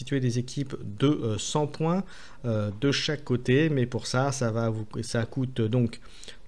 constituer des équipes de 100 points de chaque côté, mais pour ça, ça coûte donc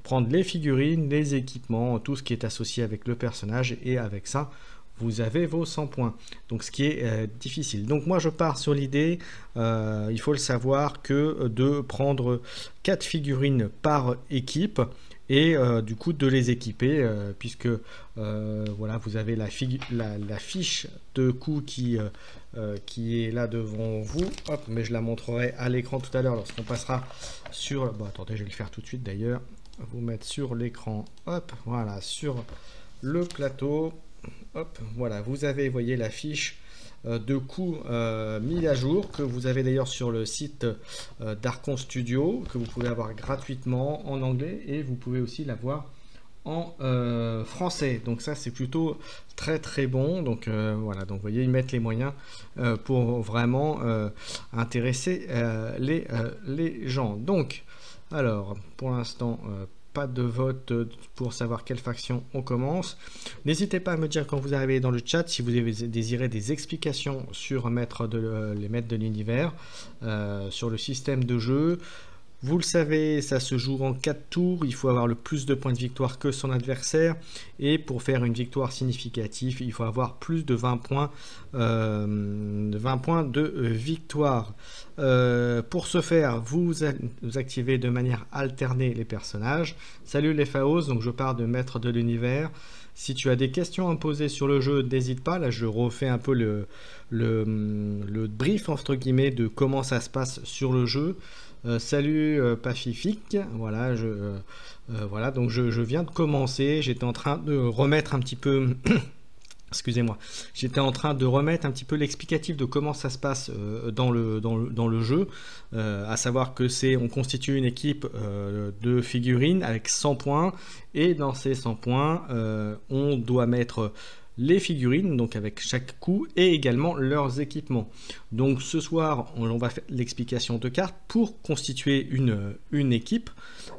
prendre les figurines, les équipements, tout ce qui est associé avec le personnage, et avec ça, vous avez vos 100 points. Donc ce qui est difficile. Donc moi je pars sur l'idée, il faut le savoir, que de prendre 4 figurines par équipe, et du coup de les équiper, puisque voilà, vous avez la fiche de coup qui est là devant vous. Hop, mais je la montrerai à l'écran tout à l'heure lorsqu'on passera sur... Bon, attendez, je vais le faire tout de suite d'ailleurs. Vous mettre sur l'écran, hop, voilà, sur le plateau. Hop, voilà, vous avez, voyez, la fiche de coût mise à jour, que vous avez d'ailleurs sur le site d'Archon Studio, que vous pouvez avoir gratuitement en anglais, et vous pouvez aussi l'avoir en français. Donc ça, c'est plutôt très très bon. Donc voilà, donc vous voyez, ils mettent les moyens pour vraiment intéresser les gens. Donc, alors, pour l'instant, pas de vote pour savoir quelle faction on commence. N'hésitez pas à me dire quand vous arrivez dans le chat si vous désirez des explications sur les maîtres de l'univers, sur le système de jeu. Vous le savez, ça se joue en 4 tours, il faut avoir le plus de points de victoire que son adversaire, et pour faire une victoire significative, il faut avoir plus de 20 points, de victoire. Pour ce faire, vous activez de manière alternée les personnages. Salut les Faos, donc je pars de maître de l'univers. Si tu as des questions à me poser sur le jeu, n'hésite pas. Là, je refais un peu le brief, entre guillemets, de comment ça se passe sur le jeu. Salut Pacifique, voilà, voilà, donc je viens de commencer, j'étais en train de remettre un petit peu, excusez-moi, j'étais en train de remettre un petit peu l'explicatif de comment ça se passe dans le jeu, à savoir que on constitue une équipe de figurines avec 100 points, et dans ces 100 points, on doit mettre les figurines, donc avec chaque coup, et également leurs équipements. Donc ce soir, on va faire l'explication de cartes pour constituer une équipe,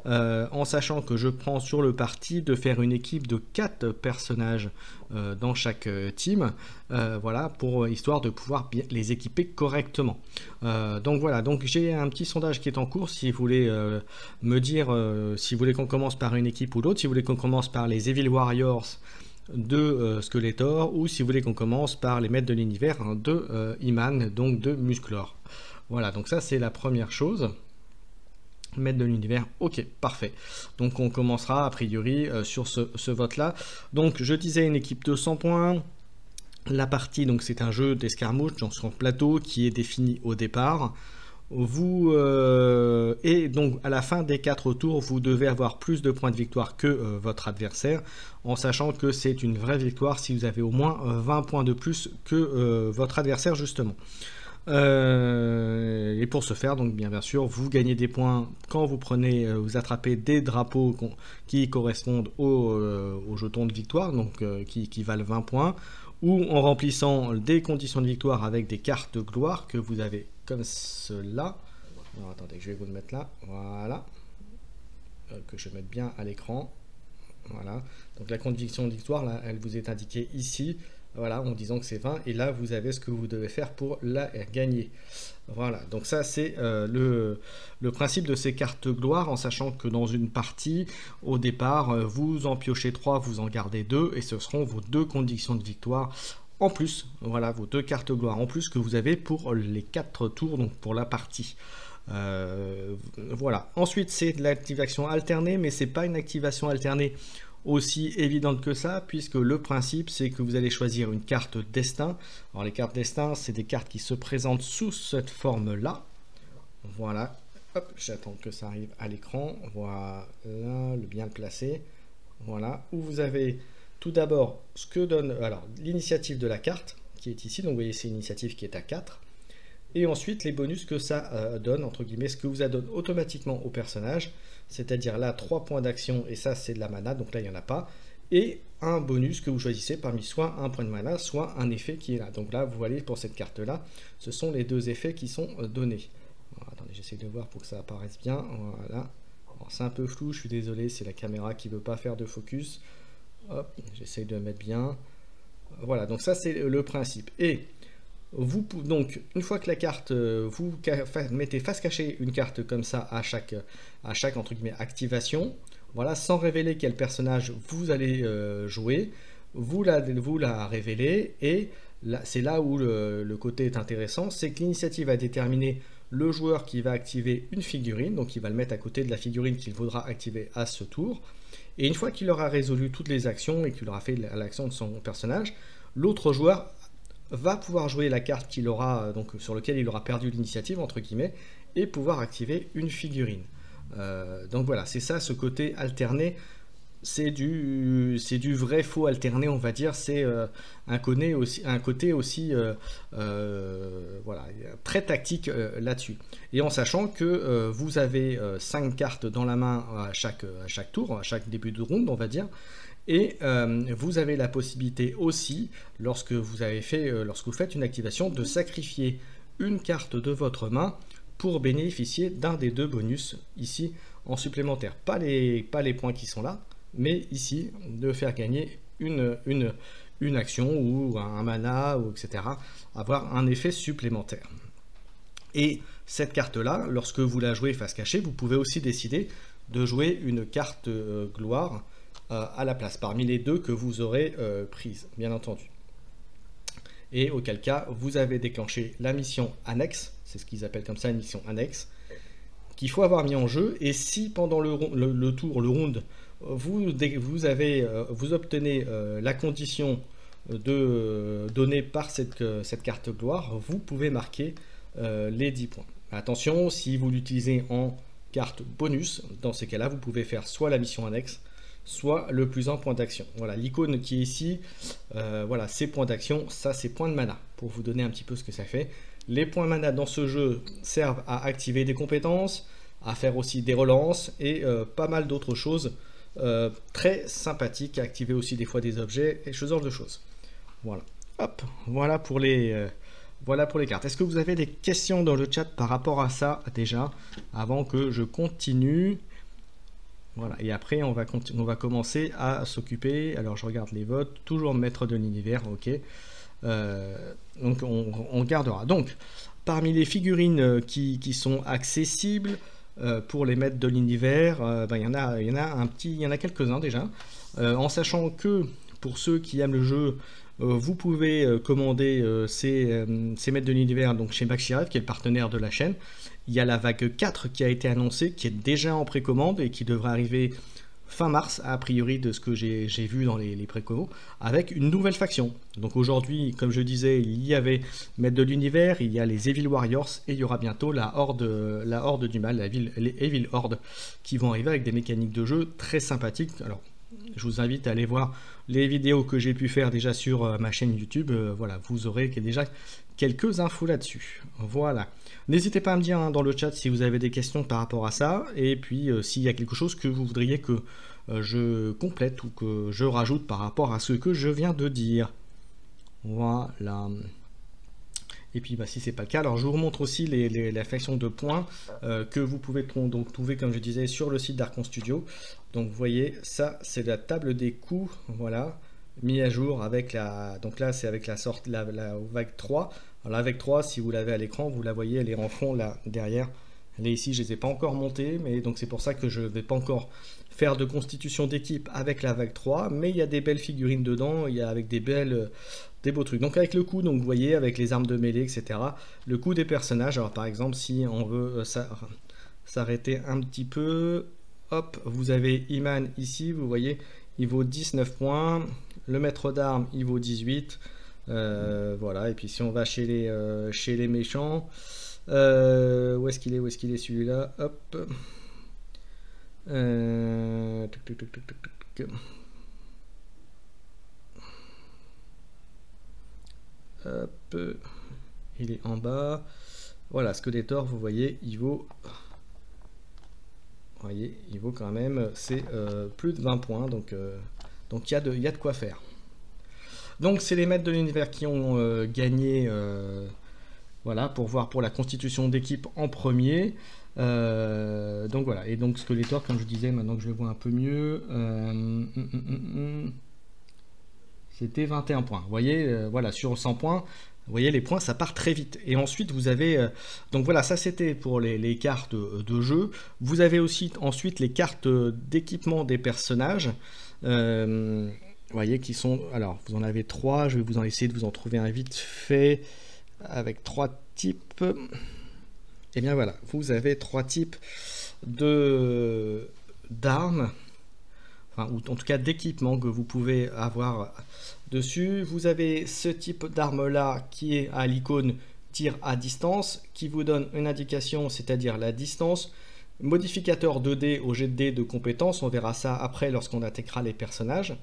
en sachant que je prends sur le parti de faire une équipe de 4 personnages dans chaque team, voilà, histoire de pouvoir bien les équiper correctement. Donc voilà, donc j'ai un petit sondage qui est en cours, si vous voulez me dire si vous voulez qu'on commence par une équipe ou l'autre, si vous voulez qu'on commence par les Evil Warriors de Skeletor, ou si vous voulez qu'on commence par les maîtres de l'univers, hein, de Iman, donc de Musclor. Voilà, donc ça c'est la première chose. Maître de l'univers, ok, parfait. Donc on commencera a priori sur ce vote là. Donc je disais, une équipe de 100 points. La partie, donc c'est un jeu d'escarmouche dans son plateau qui est défini au départ. Et donc à la fin des 4 tours, vous devez avoir plus de points de victoire que votre adversaire, en sachant que c'est une vraie victoire si vous avez au moins 20 points de plus que votre adversaire, justement. Et pour ce faire, donc bien sûr, vous gagnez des points quand vous attrapez des drapeaux qui correspondent aux jetons de victoire, donc qui valent 20 points, ou en remplissant des conditions de victoire avec des cartes de gloire que vous avez comme cela. Alors, attendez, je vais vous le mettre là, voilà, que je mette bien à l'écran. Voilà, donc la condition de victoire, là, elle vous est indiquée ici, voilà, en disant que c'est 20, et là vous avez ce que vous devez faire pour la gagner. Voilà, donc ça c'est le principe de ces cartes gloire, en sachant que dans une partie, au départ, vous en piochez 3, vous en gardez 2, et ce seront vos 2 conditions de victoire en plus, voilà, vos 2 cartes gloire en plus que vous avez pour les 4 tours, donc pour la partie. Voilà, ensuite c'est de l'activation alternée, mais c'est pas une activation alternée aussi évidente que ça, puisque le principe c'est que vous allez choisir une carte destin. Alors les cartes destin, c'est des cartes qui se présentent sous cette forme là, voilà, hop, j'attends que ça arrive à l'écran, voilà, bien le placer, voilà, où vous avez tout d'abord ce que donne l'initiative de la carte qui est ici, donc vous voyez c'est une initiative qui est à 4, et ensuite les bonus que ça donne, entre guillemets, ce que vous donne automatiquement au personnage, c'est-à-dire là 3 points d'action, et ça c'est de la mana, donc là il n'y en a pas, et un bonus que vous choisissez parmi soit un point de mana, soit un effet qui est là. Donc là vous voyez, pour cette carte là, ce sont les 2 effets qui sont donnés. Alors, attendez, j'essaie de voir pour que ça apparaisse bien, voilà. C'est un peu flou, je suis désolé, c'est la caméra qui ne veut pas faire de focus. Hop, j'essaie de mettre bien. Voilà, donc ça c'est le principe. Et Donc, une fois que la carte, vous mettez face cachée une carte comme ça à chaque entre guillemets, activation, voilà, sans révéler quel personnage vous allez jouer, vous la révélez, et c'est là où le côté est intéressant, c'est que l'initiative a déterminé le joueur qui va activer une figurine, donc il va le mettre à côté de la figurine qu'il voudra activer à ce tour, et une fois qu'il aura résolu toutes les actions et qu'il aura fait l'action de son personnage, l'autre joueur va pouvoir jouer la carte qu'il aura, donc sur laquelle il aura perdu l'initiative entre guillemets, et pouvoir activer une figurine. Donc voilà, c'est ça, ce côté alterné, c'est du vrai faux alterné, on va dire. C'est un côté aussi voilà, très tactique là-dessus. Et en sachant que vous avez 5 cartes dans la main à chaque tour, à chaque début de round, on va dire. Et vous avez la possibilité aussi, lorsque vous faites une activation, de sacrifier une carte de votre main pour bénéficier d'un des 2 bonus ici en supplémentaire. Pas les points qui sont là, mais ici de faire gagner une action ou un mana, ou etc. Avoir un effet supplémentaire. Et cette carte-là, lorsque vous la jouez face cachée, vous pouvez aussi décider de jouer une carte gloire à la place, parmi les 2 que vous aurez prises, bien entendu. Et auquel cas, vous avez déclenché la mission annexe, c'est ce qu'ils appellent comme ça, une mission annexe, qu'il faut avoir mis en jeu, et si pendant le round, vous obtenez la condition donnée par cette carte gloire, vous pouvez marquer les 10 points. Attention, si vous l'utilisez en carte bonus, dans ces cas-là, vous pouvez faire soit la mission annexe, soit le plus 1 point d'action. Voilà, l'icône qui est ici, voilà, ces points d'action, ça c'est points de mana, pour vous donner un petit peu ce que ça fait. Les points mana dans ce jeu servent à activer des compétences, à faire aussi des relances, et pas mal d'autres choses très sympathiques, à activer aussi des fois des objets, et ce genre de choses. Voilà, hop, voilà pour les cartes. Est-ce que vous avez des questions dans le chat par rapport à ça déjà, avant que je continue? Voilà, et après on va commencer à s'occuper. Alors je regarde les votes, toujours maître de l'univers, ok. Donc on gardera. Donc parmi les figurines qui sont accessibles pour les maîtres de l'univers, il y en a quelques-uns déjà. En sachant que pour ceux qui aiment le jeu, vous pouvez commander ces maîtres de l'univers donc chez Maxirav, qui est le partenaire de la chaîne. Il y a la vague 4 qui a été annoncée, qui est déjà en précommande et qui devrait arriver fin mars, a priori, de ce que j'ai vu dans les précommos, avec une nouvelle faction. Donc aujourd'hui, comme je disais, il y avait Maître de l'Univers, il y a les Evil Warriors, et il y aura bientôt la Horde du Mal, les Evil Horde, qui vont arriver avec des mécaniques de jeu très sympathiques. Alors, je vous invite à aller voir les vidéos que j'ai pu faire déjà sur ma chaîne YouTube. Voilà, vous aurez déjà quelques infos là-dessus. Voilà. N'hésitez pas à me dire dans le chat si vous avez des questions par rapport à ça, et puis s'il y a quelque chose que vous voudriez que je complète ou que je rajoute par rapport à ce que je viens de dire. Voilà. Et puis si c'est pas le cas, alors je vous remontre aussi la faction de points que vous pouvez donc trouver, comme je disais, sur le site d'Archon Studio. Donc vous voyez, ça c'est la table des coups, voilà, mis à jour avec donc là c'est avec la vague 3. Alors la vague 3, si vous l'avez à l'écran, vous la voyez, elle est en fond là derrière. Elle est ici, je ne les ai pas encore montées, mais donc c'est pour ça que je ne vais pas encore faire de constitution d'équipe avec la vague 3, mais il y a des belles figurines dedans, il y a avec des beaux trucs. Donc avec le coup, donc vous voyez, avec les armes de mêlée, etc. Le coup des personnages, alors par exemple, si on veut s'arrêter un petit peu, hop, vous avez Iman ici, vous voyez, il vaut 19 points, le maître d'armes, il vaut 18, voilà, et puis si on va chez les méchants, où est-ce qu'il est celui-là, hop, hop, il est en bas, voilà, Skeletor, vous voyez, il vaut quand même, c'est plus de 20 points, donc il y a de quoi faire. Donc c'est les maîtres de l'univers qui ont gagné, voilà, pour la constitution d'équipe en premier. Donc voilà, et donc Skeletor, comme je disais, maintenant que je le vois un peu mieux, c'était 21 points. Vous voyez, voilà, sur 100 points, vous voyez, les points, ça part très vite. Et ensuite, vous avez... donc voilà, ça c'était pour les cartes de jeu. Vous avez aussi ensuite les cartes d'équipement des personnages. Vous voyez, qui sont... Alors, vous en avez 3. Je vais vous en essayer de vous en trouver un vite fait. Avec 3 types. Et bien voilà, vous avez 3 types d'armes. Enfin, ou en tout cas d'équipements que vous pouvez avoir dessus. Vous avez ce type d'arme là qui est à l'icône tir à distance, qui vous donne une indication, c'est-à-dire la distance, modificateur 2D au jet de dés de compétences, on verra ça après lorsqu'on attaquera les personnages,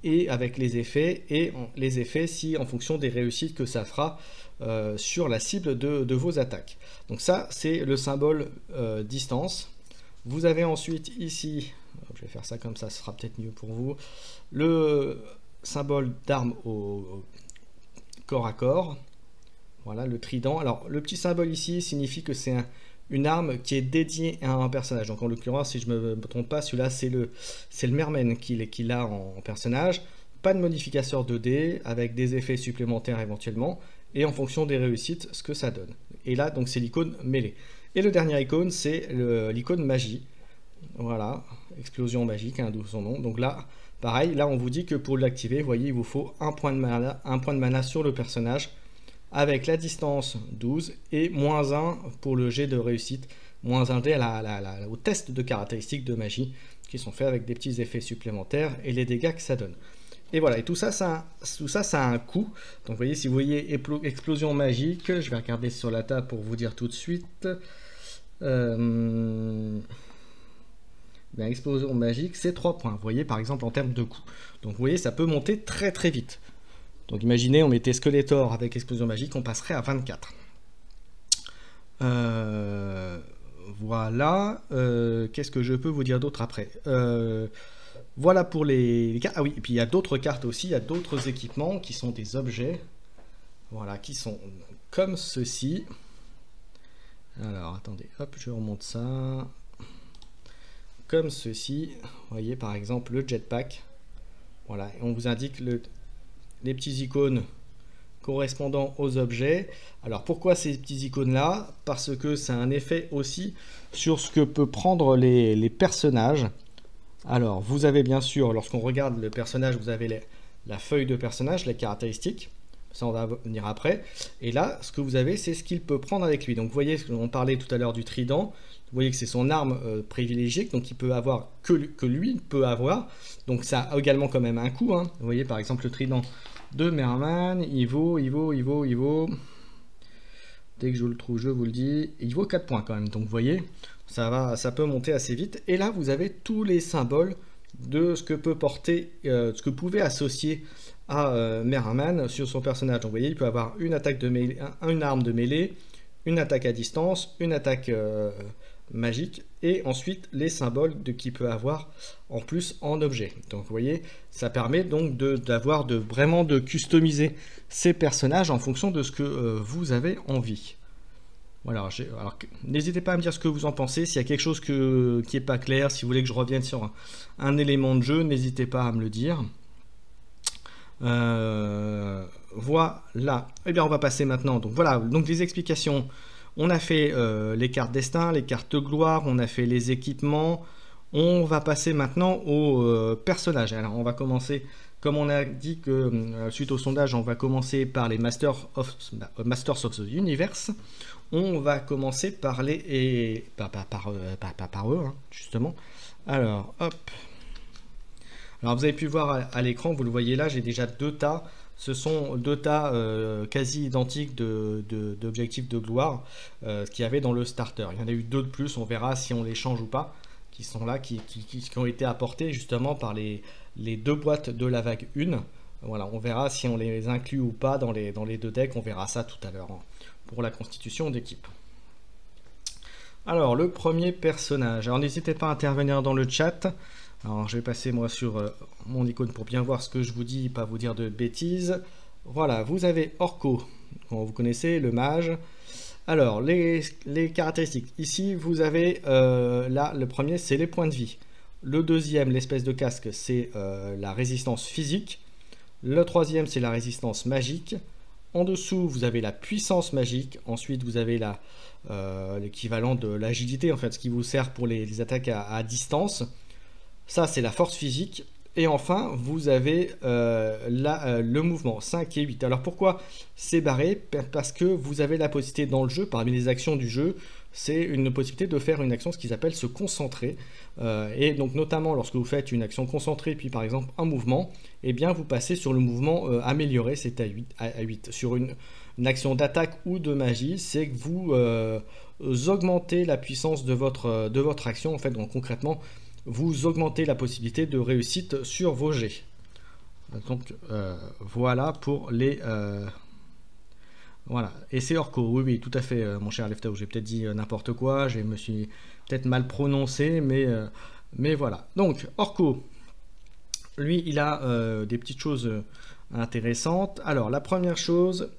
et avec les effets si en fonction des réussites que ça fera sur la cible de vos attaques. Donc ça c'est le symbole distance. Vous avez ensuite ici, je vais faire ça comme ça, ce sera peut-être mieux pour vous, le symbole d'arme au corps à corps. Voilà, le trident. Alors, le petit symbole ici signifie que c'est une arme qui est dédiée à un personnage. Donc, en l'occurrence, si je ne me trompe pas, celui-là, c'est le merman qui l'a en personnage. Pas de modificateur 2D, avec des effets supplémentaires éventuellement, et en fonction des réussites, ce que ça donne. Et là, donc, c'est l'icône mêlée. Et le dernier icône, c'est l'icône magie. Voilà, explosion magique, d'où son nom. Donc là, pareil, là on vous dit que pour l'activer, vous voyez, il vous faut un point de mana sur le personnage, avec la distance 12 et -1 pour le jet de réussite, -1 dé au test de caractéristiques de magie, qui sont faits avec des petits effets supplémentaires et les dégâts que ça donne. Et voilà, et tout ça, ça a un coût. Donc vous voyez, si vous voyez explosion magique, je vais regarder sur la table pour vous dire tout de suite. Explosion magique, c'est 3 points. Vous voyez, par exemple, en termes de coût. Donc vous voyez, ça peut monter très très vite. Donc imaginez, on mettait Skeletor avec explosion magique, on passerait à 24. Voilà. Qu'est-ce que je peux vous dire d'autre après? Voilà pour les cartes. Ah oui, et puis il y a d'autres cartes aussi, il y a d'autres équipements qui sont des objets. Voilà, qui sont comme ceci. Alors, attendez, hop, je remonte ça. Comme ceci. Vous voyez, par exemple, le jetpack. Voilà, et on vous indique les petits icônes correspondant aux objets. Alors, pourquoi ces petits icônes-là? Parce que ça a un effet aussi sur ce que peut prendre les personnages. Alors, vous avez bien sûr, lorsqu'on regarde le personnage, vous avez la feuille de personnage, les caractéristiques. Ça, on va venir après. Et là, ce que vous avez, c'est ce qu'il peut prendre avec lui. Donc, vous voyez, on parlait tout à l'heure du trident. Vous voyez que c'est son arme privilégiée, donc il peut avoir que lui peut avoir. Donc, ça a également quand même un coût. Hein. Vous voyez, par exemple, le trident de Merman, il vaut. Dès que je le trouve, je vous le dis. Il vaut 4 points quand même. Donc, vous voyez, ça peut monter assez vite. Et là, vous avez tous les symboles de ce que peut porter, ce que pouvait associer à Merman sur son personnage. Donc vous voyez, il peut avoir une attaque de mêlée, une arme de mêlée, une attaque à distance, une attaque magique, et ensuite les symboles qu'il peut avoir en plus en objet. Donc vous voyez, ça permet donc vraiment de customiser ces personnages en fonction de ce que vous avez envie. Voilà, alors n'hésitez pas à me dire ce que vous en pensez, s'il y a quelque chose qui n'est pas clair, si vous voulez que je revienne sur un élément de jeu, n'hésitez pas à me le dire. Voilà, et bien on va passer maintenant. Donc voilà, donc les explications. On a fait les cartes destin, les cartes gloire, on a fait les équipements. On va passer maintenant aux personnages. Alors on va commencer, comme on a dit que suite au sondage, on va commencer par les Masters of the Universe. On va commencer par par eux, hein, justement. Alors, hop. Alors vous avez pu voir à l'écran, vous le voyez là, j'ai déjà 2 tas. Ce sont 2 tas quasi identiques d'objectifs de gloire qu'il y avait dans le starter. Il y en a eu 2 de plus, on verra si on les change ou pas, qui sont là, qui ont été apportés justement par les 2 boîtes de la vague 1. Voilà, on verra si on les inclut ou pas dans les 2 decks, on verra ça tout à l'heure hein, pour la constitution d'équipe. Alors, le premier personnage. Alors n'hésitez pas à intervenir dans le chat. Alors je vais passer moi sur mon icône pour bien voir ce que je vous dis, pas vous dire de bêtises. Voilà, vous avez Orko, vous connaissez, le mage. Alors les caractéristiques, ici vous avez, là le premier c'est les points de vie. Le deuxième, l'espèce de casque, c'est la résistance physique. Le troisième, c'est la résistance magique. En dessous, vous avez la puissance magique. Ensuite, vous avez l'équivalent de l'agilité, en fait, ce qui vous sert pour les attaques à distance. Ça, c'est la force physique. Et enfin, vous avez le mouvement 5 et 8. Alors pourquoi c'est barré? Parce que vous avez la possibilité dans le jeu, parmi les actions du jeu, c'est une possibilité de faire une action, ce qu'ils appellent se concentrer. Et donc notamment lorsque vous faites une action concentrée, puis par exemple un mouvement, eh bien vous passez sur le mouvement amélioré, c'est à 8. Sur une action d'attaque ou de magie, c'est que vous augmentez la puissance de votre action. En fait, donc concrètement, vous augmentez la possibilité de réussite sur vos jets. Donc voilà pour les... voilà, et c'est Orko, oui, oui, tout à fait, mon cher Leftao, j'ai peut-être dit n'importe quoi, je me suis peut-être mal prononcé, mais voilà. Donc, Orko, lui, il a des petites choses intéressantes. Alors, la première chose,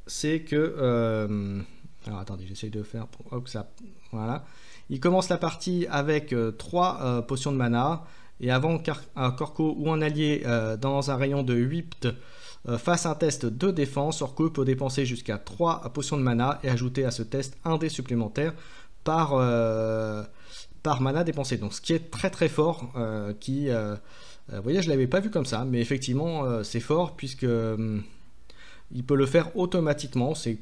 c'est que... alors, attendez, j'essaye de faire pour que ça... Voilà. Il commence la partie avec 3 potions de mana, et avant qu'un Orko ou un allié dans un rayon de 8 fasse un test de défense, Orko peut dépenser jusqu'à 3 potions de mana et ajouter à ce test un dé supplémentaire par mana dépensé. Donc ce qui est très très fort, vous voyez, je ne l'avais pas vu comme ça, mais effectivement c'est fort puisque il peut le faire automatiquement. C'est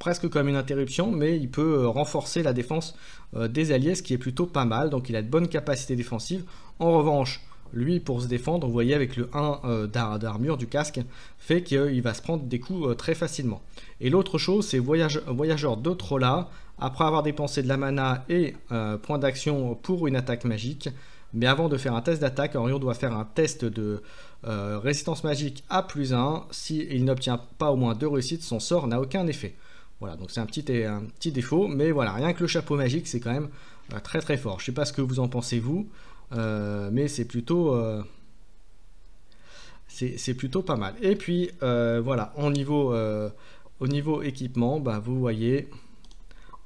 presque comme une interruption, mais il peut renforcer la défense des alliés, ce qui est plutôt pas mal. Donc il a de bonnes capacités défensives. En revanche, lui, pour se défendre, vous voyez, avec le 1 d'armure du casque, fait qu'il va se prendre des coups très facilement. Et l'autre chose, c'est voyageur de Trolla, après avoir dépensé de la mana et point d'action pour une attaque magique. Mais avant de faire un test d'attaque, Orion doit faire un test de résistance magique à +1. S'il n'obtient pas au moins 2 réussites, son sort n'a aucun effet. Voilà, donc c'est un petit défaut, mais voilà, rien que le chapeau magique, c'est quand même très très fort. Je ne sais pas ce que vous en pensez vous, mais c'est plutôt pas mal. Et puis voilà, au niveau équipement, bah, vous voyez,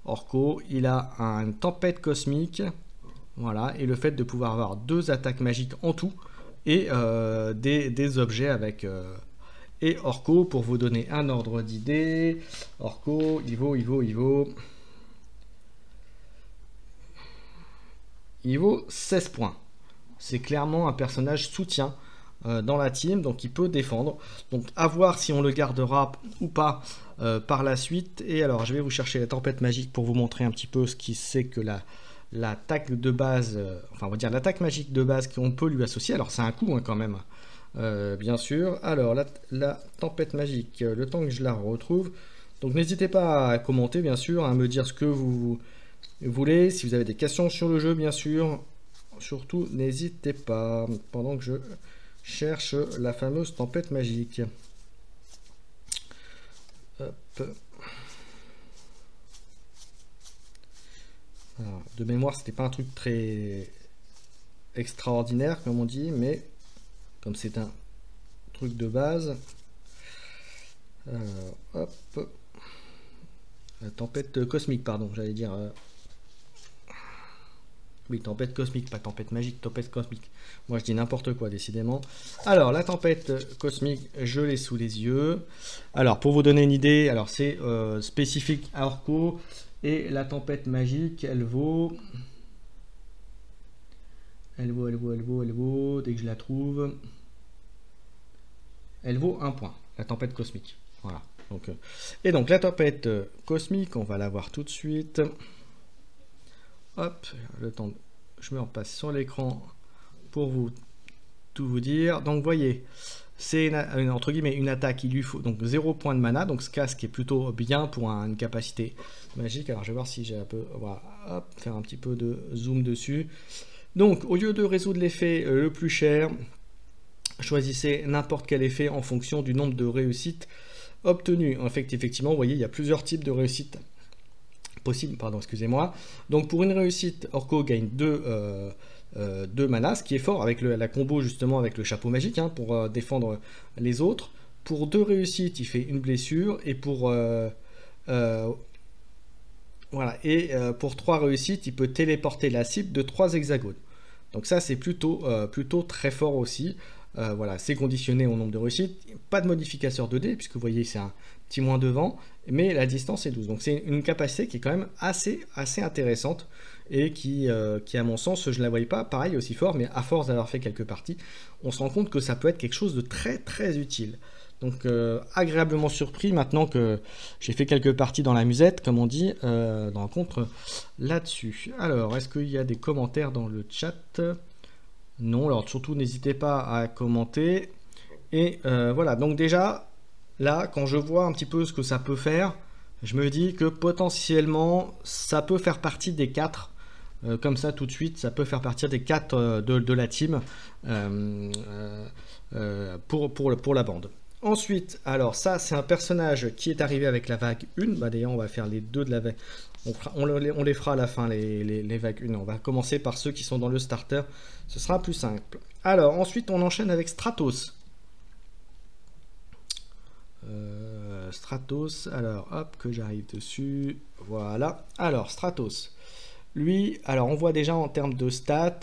Orko, il a une tempête cosmique, voilà, et le fait de pouvoir avoir 2 attaques magiques en tout, et des objets avec... Et Orko, pour vous donner un ordre d'idée, Orko, il vaut 16 points. C'est clairement un personnage soutien dans la team, donc il peut défendre. Donc à voir si on le gardera ou pas par la suite. Et alors, je vais vous chercher la tempête magique pour vous montrer un petit peu ce qui c'est que l'attaque de base, enfin on va dire l'attaque magique de base qu'on peut lui associer. Alors c'est un coup quand même. Bien sûr. Alors la tempête magique, le temps que je la retrouve, donc n'hésitez pas à commenter, bien sûr, à me dire ce que vous voulez, si vous avez des questions sur le jeu, bien sûr, surtout n'hésitez pas, pendant que je cherche la fameuse tempête magique. Hop. Alors, de mémoire, c'était pas un truc très extraordinaire comme on dit, mais comme c'est un truc de base, hop, la tempête cosmique, pardon, j'allais dire, oui, tempête cosmique, pas tempête magique, tempête cosmique, moi je dis n'importe quoi décidément. Alors la tempête cosmique, je l'ai sous les yeux. Alors pour vous donner une idée, alors c'est spécifique à Orko, et la tempête magique, elle vaut, dès que je la trouve, elle vaut 1 point, la tempête cosmique. Voilà. Donc, et donc la tempête cosmique, on va la voir tout de suite. Hop, le temps, je me repasse sur l'écran pour tout vous dire. Donc, vous voyez, c'est entre guillemets une attaque, il lui faut donc 0 point de mana. Donc, ce casque est plutôt bien pour une capacité magique. Alors, je vais voir si j'ai un peu, voilà, hop, faire un petit peu de zoom dessus. Donc, au lieu de résoudre l'effet le plus cher, choisissez n'importe quel effet en fonction du nombre de réussites obtenues. En fait, effectivement, vous voyez, il y a plusieurs types de réussites possibles. Pardon, excusez-moi. Donc, pour une réussite, Orko gagne 2 mana, ce qui est fort avec la combo justement avec le chapeau magique hein, pour défendre les autres. Pour 2 réussites, il fait une blessure, et pour voilà, et pour 3 réussites, il peut téléporter la cible de 3 hexagones. Donc ça, c'est plutôt très fort aussi. Voilà, c'est conditionné au nombre de réussites. Pas de modificateur de dés, puisque vous voyez, c'est un petit moins devant, mais la distance est 12. Donc c'est une capacité qui est quand même assez intéressante et qui, à mon sens, je ne la voyais pas pareil aussi fort, mais à force d'avoir fait quelques parties, on se rend compte que ça peut être quelque chose de très utile. Donc agréablement surpris maintenant que j'ai fait quelques parties dans la musette, comme on dit, dans le contre là-dessus. Alors, est-ce qu'il y a des commentaires dans le chat? Non, alors surtout n'hésitez pas à commenter. Et voilà, donc déjà, là, quand je vois un petit peu ce que ça peut faire, je me dis que potentiellement, ça peut faire partie des 4. Comme ça, tout de suite, ça peut faire partie des 4 de la team pour la bande. Ensuite, alors ça, c'est un personnage qui est arrivé avec la vague 1. Bah, d'ailleurs, on va faire les 2 de la vague. On les fera à la fin, les vagues 1. On va commencer par ceux qui sont dans le starter. Ce sera plus simple. Alors, ensuite, on enchaîne avec Stratos. Stratos, alors, hop, que j'arrive dessus. Voilà. Alors, Stratos. Lui, alors, on voit déjà en termes de stats,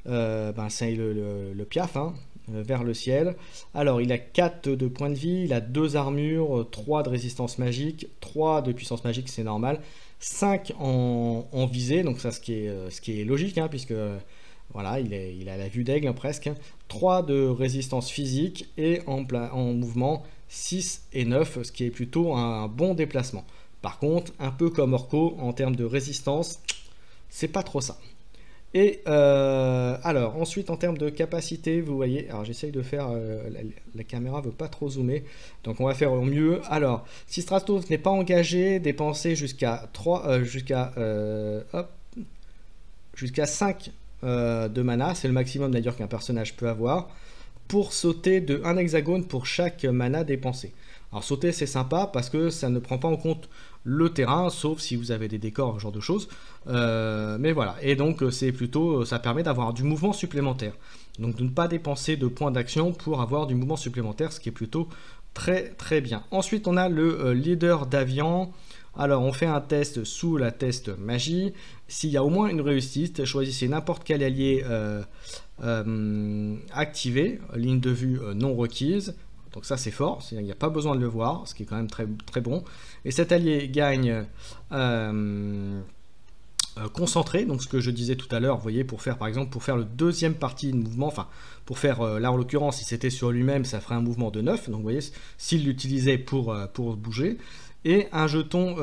c'est le piaf, hein, vers le ciel. Alors, il a 4 de points de vie, il a 2 armures, 3 de résistance magique, 3 de puissance magique, c'est normal. 5 en visée, donc ça ce qui est logique, hein, puisque voilà, il a la vue d'aigle hein, presque. 3 de résistance physique et en mouvement 6 et 9, ce qui est plutôt un bon déplacement. Par contre, un peu comme Orko, en termes de résistance, c'est pas trop ça. Et alors ensuite en termes de capacité, vous voyez, alors j'essaye de faire, la caméra veut pas trop zoomer, donc on va faire au mieux. Alors si Stratos n'est pas engagé, dépensez jusqu'à 5 de mana, c'est le maximum d'ailleurs qu'un personnage peut avoir, pour sauter de 1 hexagone pour chaque mana dépensé. Alors sauter c'est sympa parce que ça ne prend pas en compte le terrain, sauf si vous avez des décors, ce genre de choses. Mais voilà, et donc c'est plutôt, ça permet d'avoir du mouvement supplémentaire. Donc de ne pas dépenser de points d'action pour avoir du mouvement supplémentaire, ce qui est plutôt très bien. Ensuite on a le leader d'Avian. Alors on fait un test sous la test magie. S'il y a au moins une réussite, choisissez n'importe quel allié activé, ligne de vue non requise. Donc ça c'est fort, il n'y a pas besoin de le voir, ce qui est quand même très bon. Et cet allié gagne concentré, donc ce que je disais tout à l'heure, vous voyez, pour faire par exemple, pour faire le deuxième partie de mouvement, enfin pour faire, là en l'occurrence, si c'était sur lui-même, ça ferait un mouvement de 9, donc vous voyez, s'il l'utilisait pour bouger. Et un jeton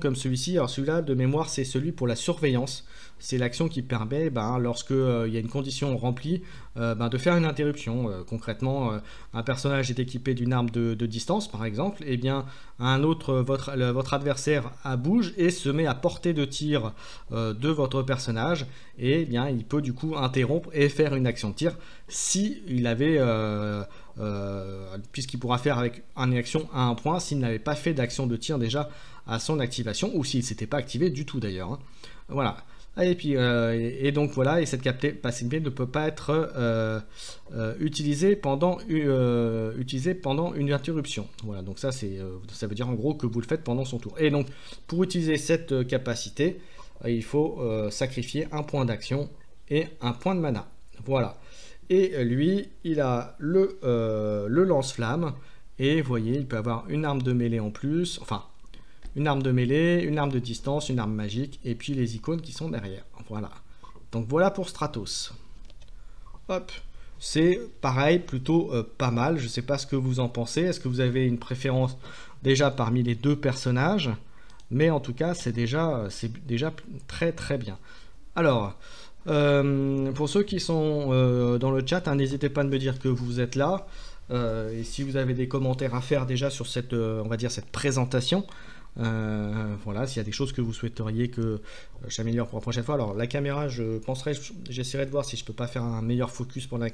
comme celui-ci, alors celui-là de mémoire c'est celui pour la surveillance. C'est l'action qui permet, lorsque il y a une condition remplie, de faire une interruption. Concrètement, un personnage est équipé d'une arme de distance, par exemple, et bien un autre, votre adversaire bouge et se met à portée de tir de votre personnage, et bien il peut du coup interrompre et faire une action de tir si il avait, puisqu'il pourra faire avec une action à un point s'il n'avait pas fait d'action de tir déjà à son activation, ou s'il ne s'était pas activé du tout d'ailleurs. Hein. Voilà. Et puis et donc voilà, et cette capacité ne peut pas être utilisée pendant une interruption. Voilà, donc ça veut dire en gros que vous le faites pendant son tour. Et donc pour utiliser cette capacité, il faut sacrifier un point d'action et un point de mana. Voilà. Et lui, il a le lance-flamme, et vous voyez, il peut avoir une arme de mêlée en plus, enfin une arme de mêlée, une arme de distance, une arme magique, et puis les icônes qui sont derrière. Voilà. Donc voilà pour Stratos. Hop. C'est pareil, plutôt pas mal. Je ne sais pas ce que vous en pensez. Est-ce que vous avez une préférence déjà parmi les 2 personnages? Mais en tout cas, c'est déjà très bien. Alors, pour ceux qui sont dans le chat, hein, n'hésitez pas à me dire que vous êtes là. Et si vous avez des commentaires à faire déjà sur cette, on va dire, cette présentation. Voilà, s'il y a des choses que vous souhaiteriez que j'améliore pour la prochaine fois. Alors la caméra, j'essaierai de voir si je peux pas faire un meilleur focus pour la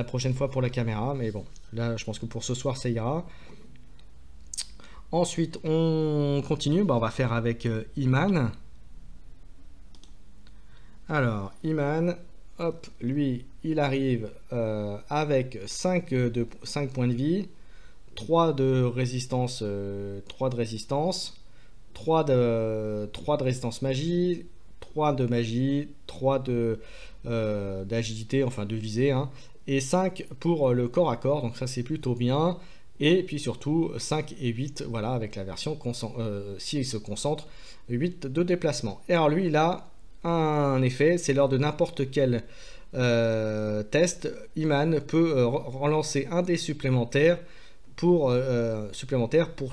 prochaine fois pour la caméra, mais bon, là je pense que pour ce soir ça ira. Ensuite on continue, on va faire avec Iman. Alors Iman, hop, lui il arrive avec 5 points de vie, 3 de résistance, 3 de résistance magie, 3 de magie, 3 d'agilité, enfin de visée, hein, et 5 pour le corps à corps, donc ça c'est plutôt bien. Et puis surtout 5 et 8, voilà, avec la version s'il se concentre, 8 de déplacement. Et alors lui, il a un effet, c'est lors de n'importe quel test, Iman peut relancer un dé supplémentaire pour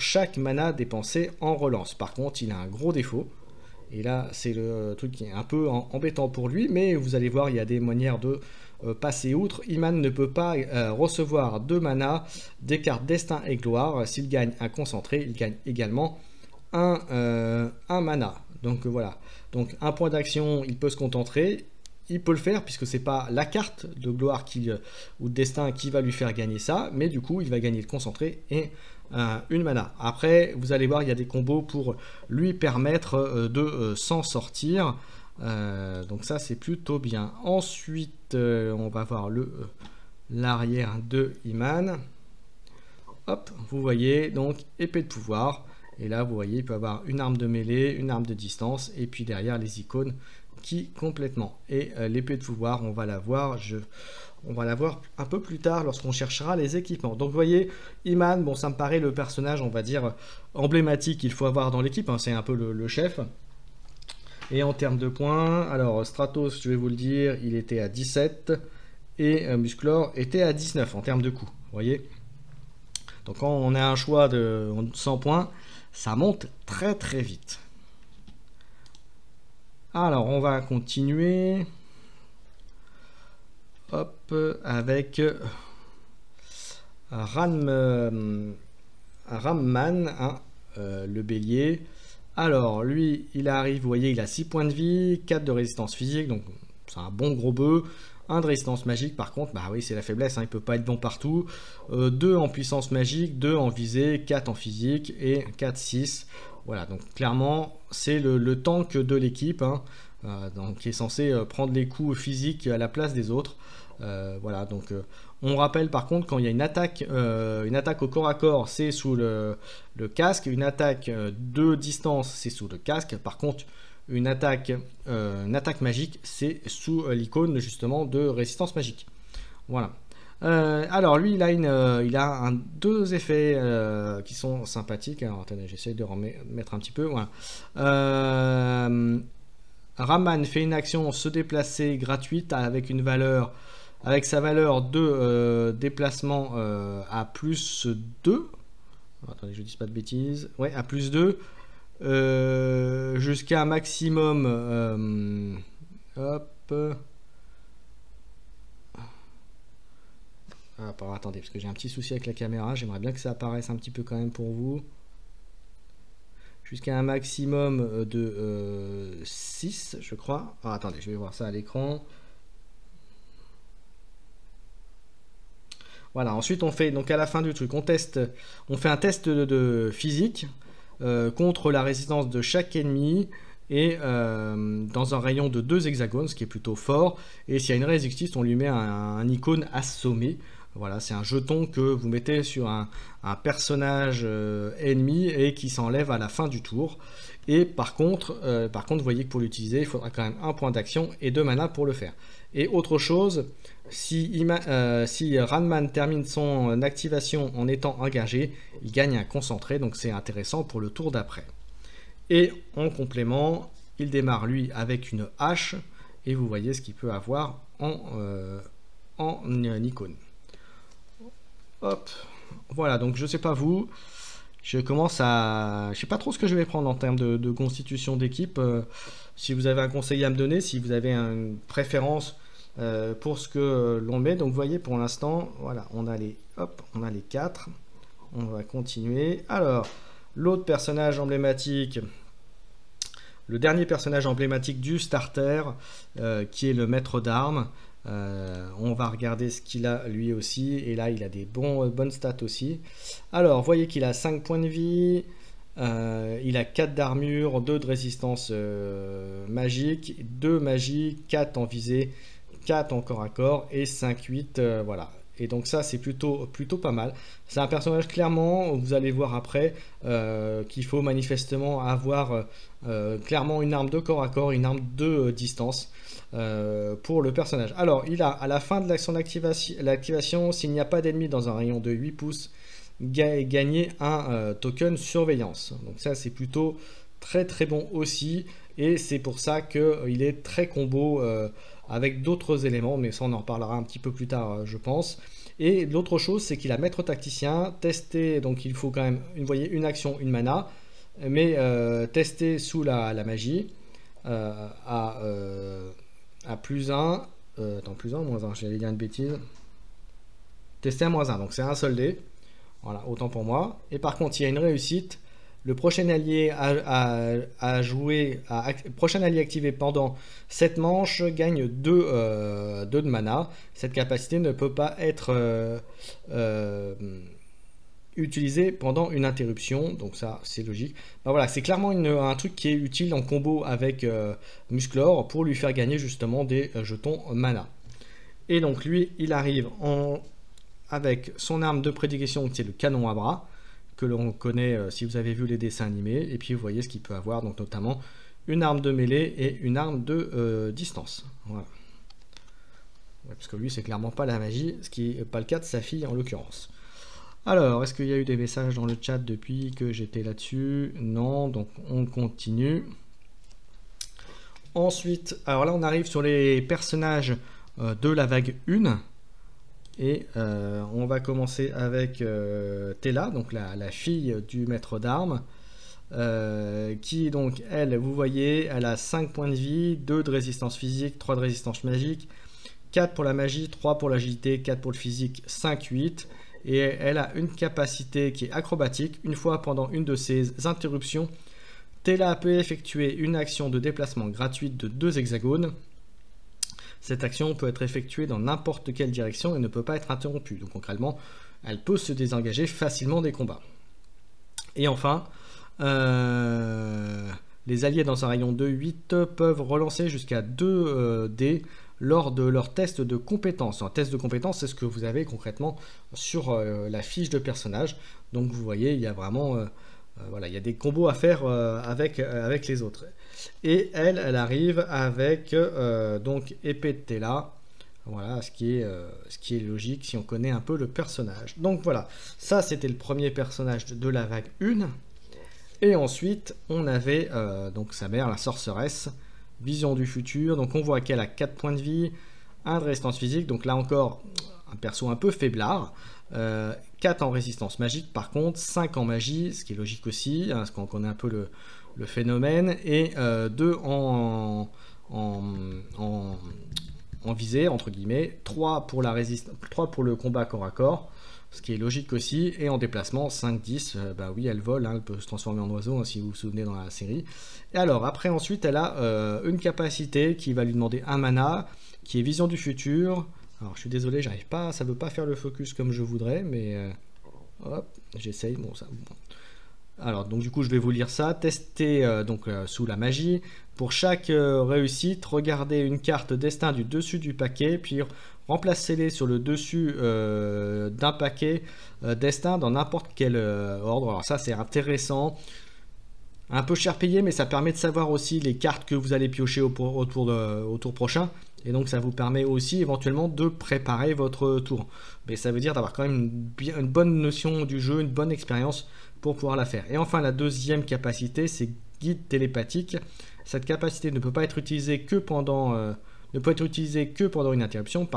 chaque mana dépensé en relance. Par contre, il a un gros défaut. Et là, c'est le truc qui est un peu embêtant pour lui, mais vous allez voir, il y a des manières de passer outre. Iman ne peut pas recevoir de mana des cartes Destin et Gloire. S'il gagne un concentré, il gagne également un mana. Donc voilà. Donc un point d'action, il peut se contenter. Il peut le faire puisque c'est pas la carte de gloire ou de destin qui va lui faire gagner ça, mais du coup il va gagner le concentré et une mana. Après vous allez voir, il y a des combos pour lui permettre de s'en sortir, donc ça c'est plutôt bien. Ensuite on va voir l'arrière de Iman. Hop, vous voyez donc épée de pouvoir, et là vous voyez il peut avoir une arme de mêlée, une arme de distance, et puis derrière les icônes qui complètement. Et l'épée de pouvoir, on va la voir un peu plus tard lorsqu'on cherchera les équipements. Donc vous voyez, Iman, bon ça me paraît le personnage, on va dire, emblématique qu'il faut avoir dans l'équipe, hein, c'est un peu le chef. Et en termes de points, alors Stratos, je vais vous le dire, il était à 17 et Musclor était à 19 en termes de coups, vous voyez. Donc quand on a un choix de 100 points, ça monte très très vite. Alors, on va continuer. Hop, avec Ramman, hein, le bélier. Alors, lui, il arrive, vous voyez, il a 6 points de vie, 4 de résistance physique, donc c'est un bon gros bœuf. 1 de résistance magique, par contre, bah oui, c'est la faiblesse, hein, il peut pas être bon partout. 2 en puissance magique, 2 en visée, 4 en physique et 4, 6. Voilà, donc clairement, c'est le tank de l'équipe, hein, donc, qui est censé prendre les coups physiques à la place des autres. Voilà, donc on rappelle par contre, quand il y a une attaque au corps à corps, c'est sous le casque. Une attaque de distance, c'est sous le casque. Par contre, une attaque magique, c'est sous l'icône justement de résistance magique. Voilà. Alors lui, il a deux effets qui sont sympathiques. Alors attendez, j'essaie de remettre un petit peu. Voilà. Ramman fait une action se déplacer gratuite avec sa valeur de déplacement à plus 2. Attendez, je dis pas de bêtises. Ouais, à plus 2. Jusqu'à un maximum. Hop. Ah, attendez, parce que j'ai un petit souci avec la caméra. J'aimerais bien que ça apparaisse un petit peu quand même pour vous. Jusqu'à un maximum de 6, je crois. Ah, attendez, je vais voir ça à l'écran. Voilà, ensuite on fait, donc à la fin du truc, on fait un test de physique contre la résistance de chaque ennemi et dans un rayon de 2 hexagones, ce qui est plutôt fort. Et s'il y a une résistance, on lui met un icône assommé. Voilà, c'est un jeton que vous mettez sur un personnage ennemi et qui s'enlève à la fin du tour. Et par contre, vous voyez que pour l'utiliser, il faudra quand même un point d'action et 2 mana pour le faire. Et autre chose, si Ramman termine son activation en étant engagé, il gagne un concentré, donc c'est intéressant pour le tour d'après. Et en complément, il démarre lui avec une hache, et vous voyez ce qu'il peut avoir en icône. Hop, voilà, donc je sais pas vous, je sais pas trop ce que je vais prendre en termes de constitution d'équipe. Si vous avez un conseil à me donner, si vous avez une préférence pour ce que l'on met. Donc vous voyez, pour l'instant, voilà, on a les 4. On va continuer. Alors, l'autre personnage emblématique, le dernier personnage emblématique du starter, qui est le maître d'armes. On va regarder ce qu'il a lui aussi, et là il a des bonnes stats aussi. Alors vous voyez qu'il a 5 points de vie, il a 4 d'armure, 2 de résistance magique, 2 magie, 4 en visée, 4 en corps à corps et 5-8, voilà. Et donc ça, c'est plutôt pas mal. C'est un personnage, clairement, vous allez voir après, qu'il faut manifestement avoir clairement une arme de corps à corps, une arme de distance pour le personnage. Alors, il a, à la fin de son l'activation, s'il n'y a pas d'ennemi dans un rayon de 8 pouces, gagner un token surveillance. Donc ça, c'est plutôt très bon aussi. Et c'est pour ça qu'il est très combo avec d'autres éléments, mais ça on en reparlera un petit peu plus tard, je pense. Et l'autre chose, c'est qu'il a maître tacticien, testé, donc il faut quand même, vous voyez, une action, une mana, mais testé sous la magie à +1, attends, +1, -1, j'allais dire une bêtise, testé à -1, donc c'est un seul dé, voilà, autant pour moi. Et par contre, il y a une réussite. Le prochain allié prochain allié activé pendant cette manche gagne 2 de mana. Cette capacité ne peut pas être utilisée pendant une interruption, donc ça c'est logique. Ben voilà, c'est clairement un truc qui est utile en combo avec Musclor pour lui faire gagner justement des jetons mana. Et donc lui, il arrive avec son arme de prédilection qui est le canon à bras, que l'on connaît si vous avez vu les dessins animés, et puis vous voyez ce qu'il peut avoir, donc notamment une arme de mêlée et une arme de distance. Voilà. Ouais, parce que lui, c'est clairement pas la magie, ce qui n'est pas le cas de sa fille en l'occurrence. Alors, est-ce qu'il y a eu des messages dans le chat depuis que j'étais là-dessus? Non, donc on continue. Ensuite, alors là, on arrive sur les personnages de la vague 1. Et on va commencer avec Tela, donc la fille du maître d'armes, qui donc, elle, vous voyez, elle a 5 points de vie, 2 de résistance physique, 3 de résistance magique, 4 pour la magie, 3 pour l'agilité, 4 pour le physique, 5, 8. Et elle a une capacité qui est acrobatique. Une fois pendant une de ses interruptions, Tela peut effectuer une action de déplacement gratuite de 2 hexagones. Cette action peut être effectuée dans n'importe quelle direction et ne peut pas être interrompue. Donc concrètement, elle peut se désengager facilement des combats. Et enfin, les alliés dans un rayon de 8 peuvent relancer jusqu'à 2 dés lors de leur test de compétence. Un test de compétence, c'est ce que vous avez concrètement sur la fiche de personnage. Donc vous voyez, il y a vraiment voilà, il y a des combos à faire avec les autres. Et elle arrive avec donc épée de Tela. Voilà, ce qui est logique si on connaît un peu le personnage. Donc voilà, ça c'était le premier personnage de la vague 1. Et ensuite, on avait donc sa mère, la sorceresse, vision du futur. Donc on voit qu'elle a 4 points de vie, 1 de résistance physique. Donc là encore, un perso un peu faiblard. 4 en résistance magique par contre, 5 en magie, ce qui est logique aussi, hein, parce qu'on connaît un peu le phénomène, et 2 en visée, entre guillemets, 3 pour le combat corps à corps, ce qui est logique aussi, et en déplacement, 5-10, bah oui, elle vole, hein, elle peut se transformer en oiseau, hein, si vous vous souvenez dans la série. Et alors, après, ensuite, elle a une capacité qui va lui demander un mana, qui est vision du futur. Alors je suis désolé, j'arrive pas, ça veut pas faire le focus comme je voudrais, mais hop, j'essaye. Bon, ça. Bon. Alors donc du coup je vais vous lire ça. Tester sous la magie. Pour chaque réussite, regardez une carte destin du dessus du paquet, puis remplacez-les sur le dessus d'un paquet destin dans n'importe quel ordre. Alors ça c'est intéressant. Un peu cher payé, mais ça permet de savoir aussi les cartes que vous allez piocher au tour prochain. Et donc ça vous permet aussi éventuellement de préparer votre tour. Mais ça veut dire d'avoir quand même une bonne notion du jeu, une bonne expérience pour pouvoir la faire. Et enfin la deuxième capacité, c'est guide télépathique. Cette capacité ne peut pas être utilisée que pendant une interruption.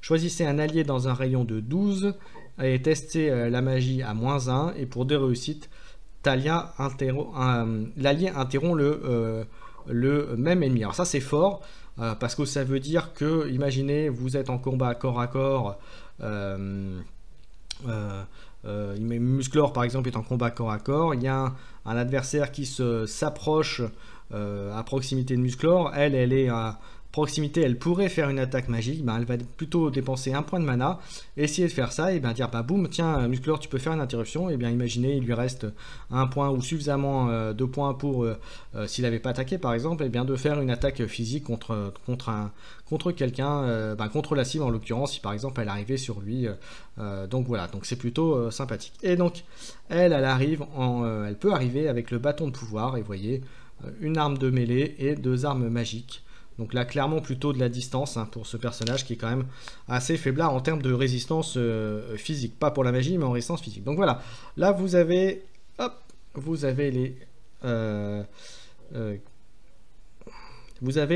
Choisissez un allié dans un rayon de 12 et testez la magie à -1. Et pour 2 réussites, l'allié interrompt le même ennemi. Alors ça c'est fort. Parce que ça veut dire que, imaginez, vous êtes en combat corps à corps, Musclor par exemple est en combat corps à corps, il y a un adversaire qui s'approche à proximité de Musclor, elle est à proximité, elle pourrait faire une attaque magique, ben, elle va plutôt dépenser un point de mana, essayer de faire ça, et bien dire, bah boum, tiens, Musclor, tu peux faire une interruption, et bien imaginez, il lui reste un point ou suffisamment de points pour, s'il n'avait pas attaqué par exemple, et bien de faire une attaque physique contre quelqu'un, contre la cible en l'occurrence, si par exemple elle arrivait sur lui. Donc voilà, donc c'est plutôt sympathique. Et donc, elle peut arriver avec le bâton de pouvoir, et vous voyez, une arme de mêlée et 2 armes magiques. Donc là, clairement, plutôt de la distance hein, pour ce personnage qui est quand même assez faiblard en termes de résistance physique. Pas pour la magie, mais en résistance physique. Donc voilà, là, vous avez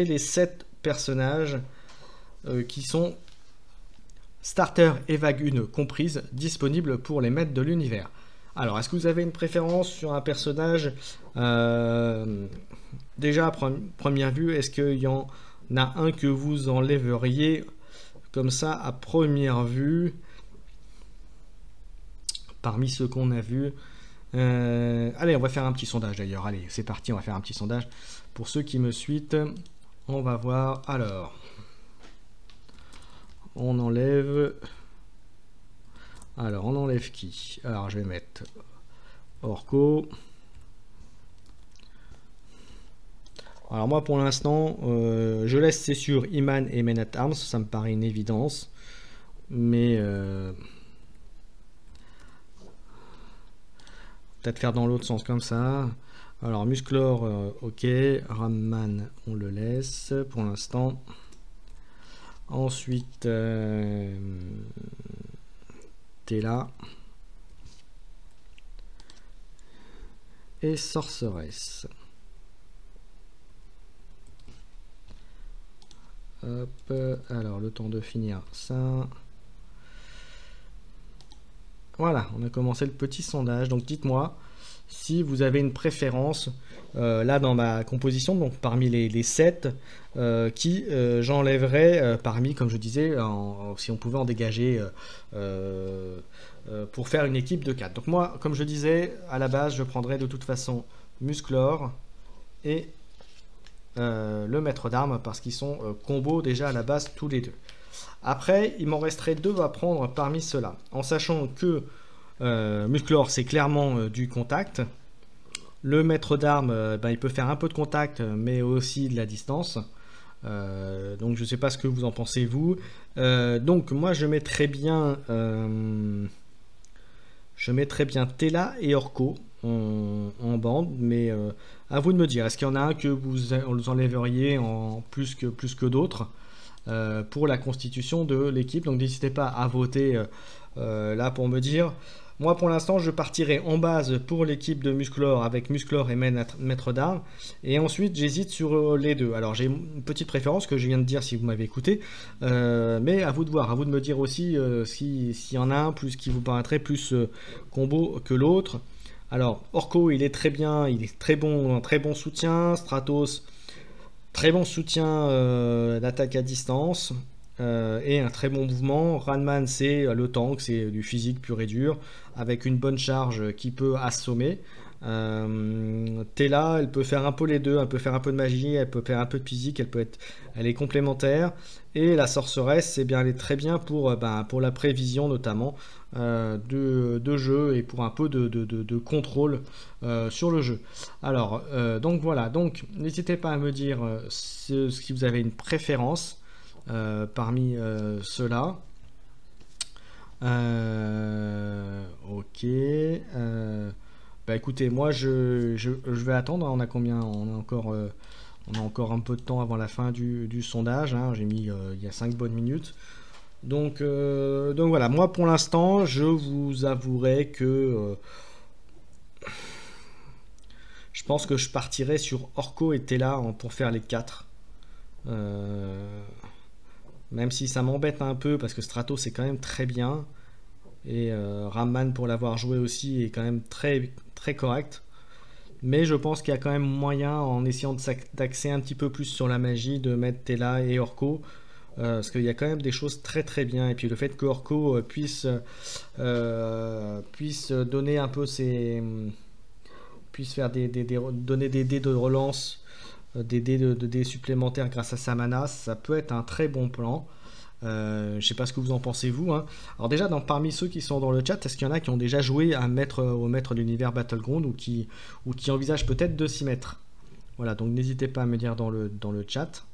les 7 personnages qui sont starter et vague 1 comprises, disponibles pour les maîtres de l'univers. Alors, est-ce que vous avez une préférence sur un personnage déjà, à première vue, est-ce qu'il y en a un que vous enlèveriez comme ça à première vue parmi ceux qu'on a vus? Allez, on va faire un petit sondage d'ailleurs. Allez, c'est parti, on va faire un petit sondage. Pour ceux qui me suivent, on va voir. Alors, on enlève... Alors, on enlève qui? Alors, je vais mettre Orko. Alors moi pour l'instant, je laisse c'est sûr Iman et Men at Arms, ça me paraît une évidence. Mais peut-être faire dans l'autre sens comme ça. Alors Musclor, ok. Ramman, on le laisse pour l'instant. Ensuite, Tela. Et Sorceress. Hop, alors le temps de finir ça. Voilà, on a commencé le petit sondage. Donc dites-moi si vous avez une préférence là dans ma composition, donc parmi les 7 qui j'enlèverais parmi, comme je disais, si on pouvait en dégager pour faire une équipe de 4. Donc moi, comme je disais, à la base, je prendrais de toute façon Musclor et le maître d'armes parce qu'ils sont combo déjà à la base tous les deux. Après, il m'en resterait 2 à prendre parmi ceux-là, en sachant que Musclor c'est clairement du contact. Le maître d'armes, il peut faire un peu de contact, mais aussi de la distance. Donc je sais pas ce que vous en pensez vous. Donc moi je mettrais bien Tela et Orko en bande, mais à vous de me dire, est-ce qu'il y en a un que vous enlèveriez en plus que d'autres pour la constitution de l'équipe? Donc n'hésitez pas à voter là pour me dire. Moi pour l'instant je partirai en base pour l'équipe de Musclor avec Musclor et maître d'armes, et ensuite j'hésite sur les deux. Alors j'ai une petite préférence que je viens de dire si vous m'avez écouté, mais à vous de voir, à vous de me dire aussi s'il y en a un plus qui vous paraîtrait plus combo que l'autre. Alors Orko il est très bien, il est très bon soutien. Stratos très bon soutien d'attaque à distance et un très bon mouvement. Ranman c'est le tank, c'est du physique pur et dur avec une bonne charge qui peut assommer. Tela elle peut faire un peu les deux, elle peut faire un peu de magie, elle peut faire un peu de physique, elle est complémentaire. Et la sorceresse, eh bien, elle est très bien pour la prévision notamment de jeu et pour un peu de contrôle sur le jeu. Alors, donc voilà, donc n'hésitez pas à me dire si vous avez une préférence parmi ceux-là. Ok. Écoutez, moi je vais attendre. On a combien? On a encore un peu de temps avant la fin du sondage. Hein. J'ai mis il y a 5 bonnes minutes. Donc voilà, moi pour l'instant, je vous avouerai que je pense que je partirai sur Orko et Tela pour faire les 4. Même si ça m'embête un peu parce que Stratos c'est quand même très bien. Et Ramman pour l'avoir joué aussi est quand même très, très correct. Mais je pense qu'il y a quand même moyen, en essayant d'axer un petit peu plus sur la magie, de mettre Tela et Orko. Parce qu'il y a quand même des choses très très bien. Et puis le fait que Orko puisse donner un peu puisse faire donner des dés de relance de dés supplémentaires grâce à sa mana, ça peut être un très bon plan. Je sais pas ce que vous en pensez vous, hein. Alors déjà, parmi ceux qui sont dans le chat, est-ce qu'il y en a qui ont déjà joué au maître de l'univers Battleground ou qui envisagent peut-être de s'y mettre? Voilà, donc n'hésitez pas à me dire dans le chat.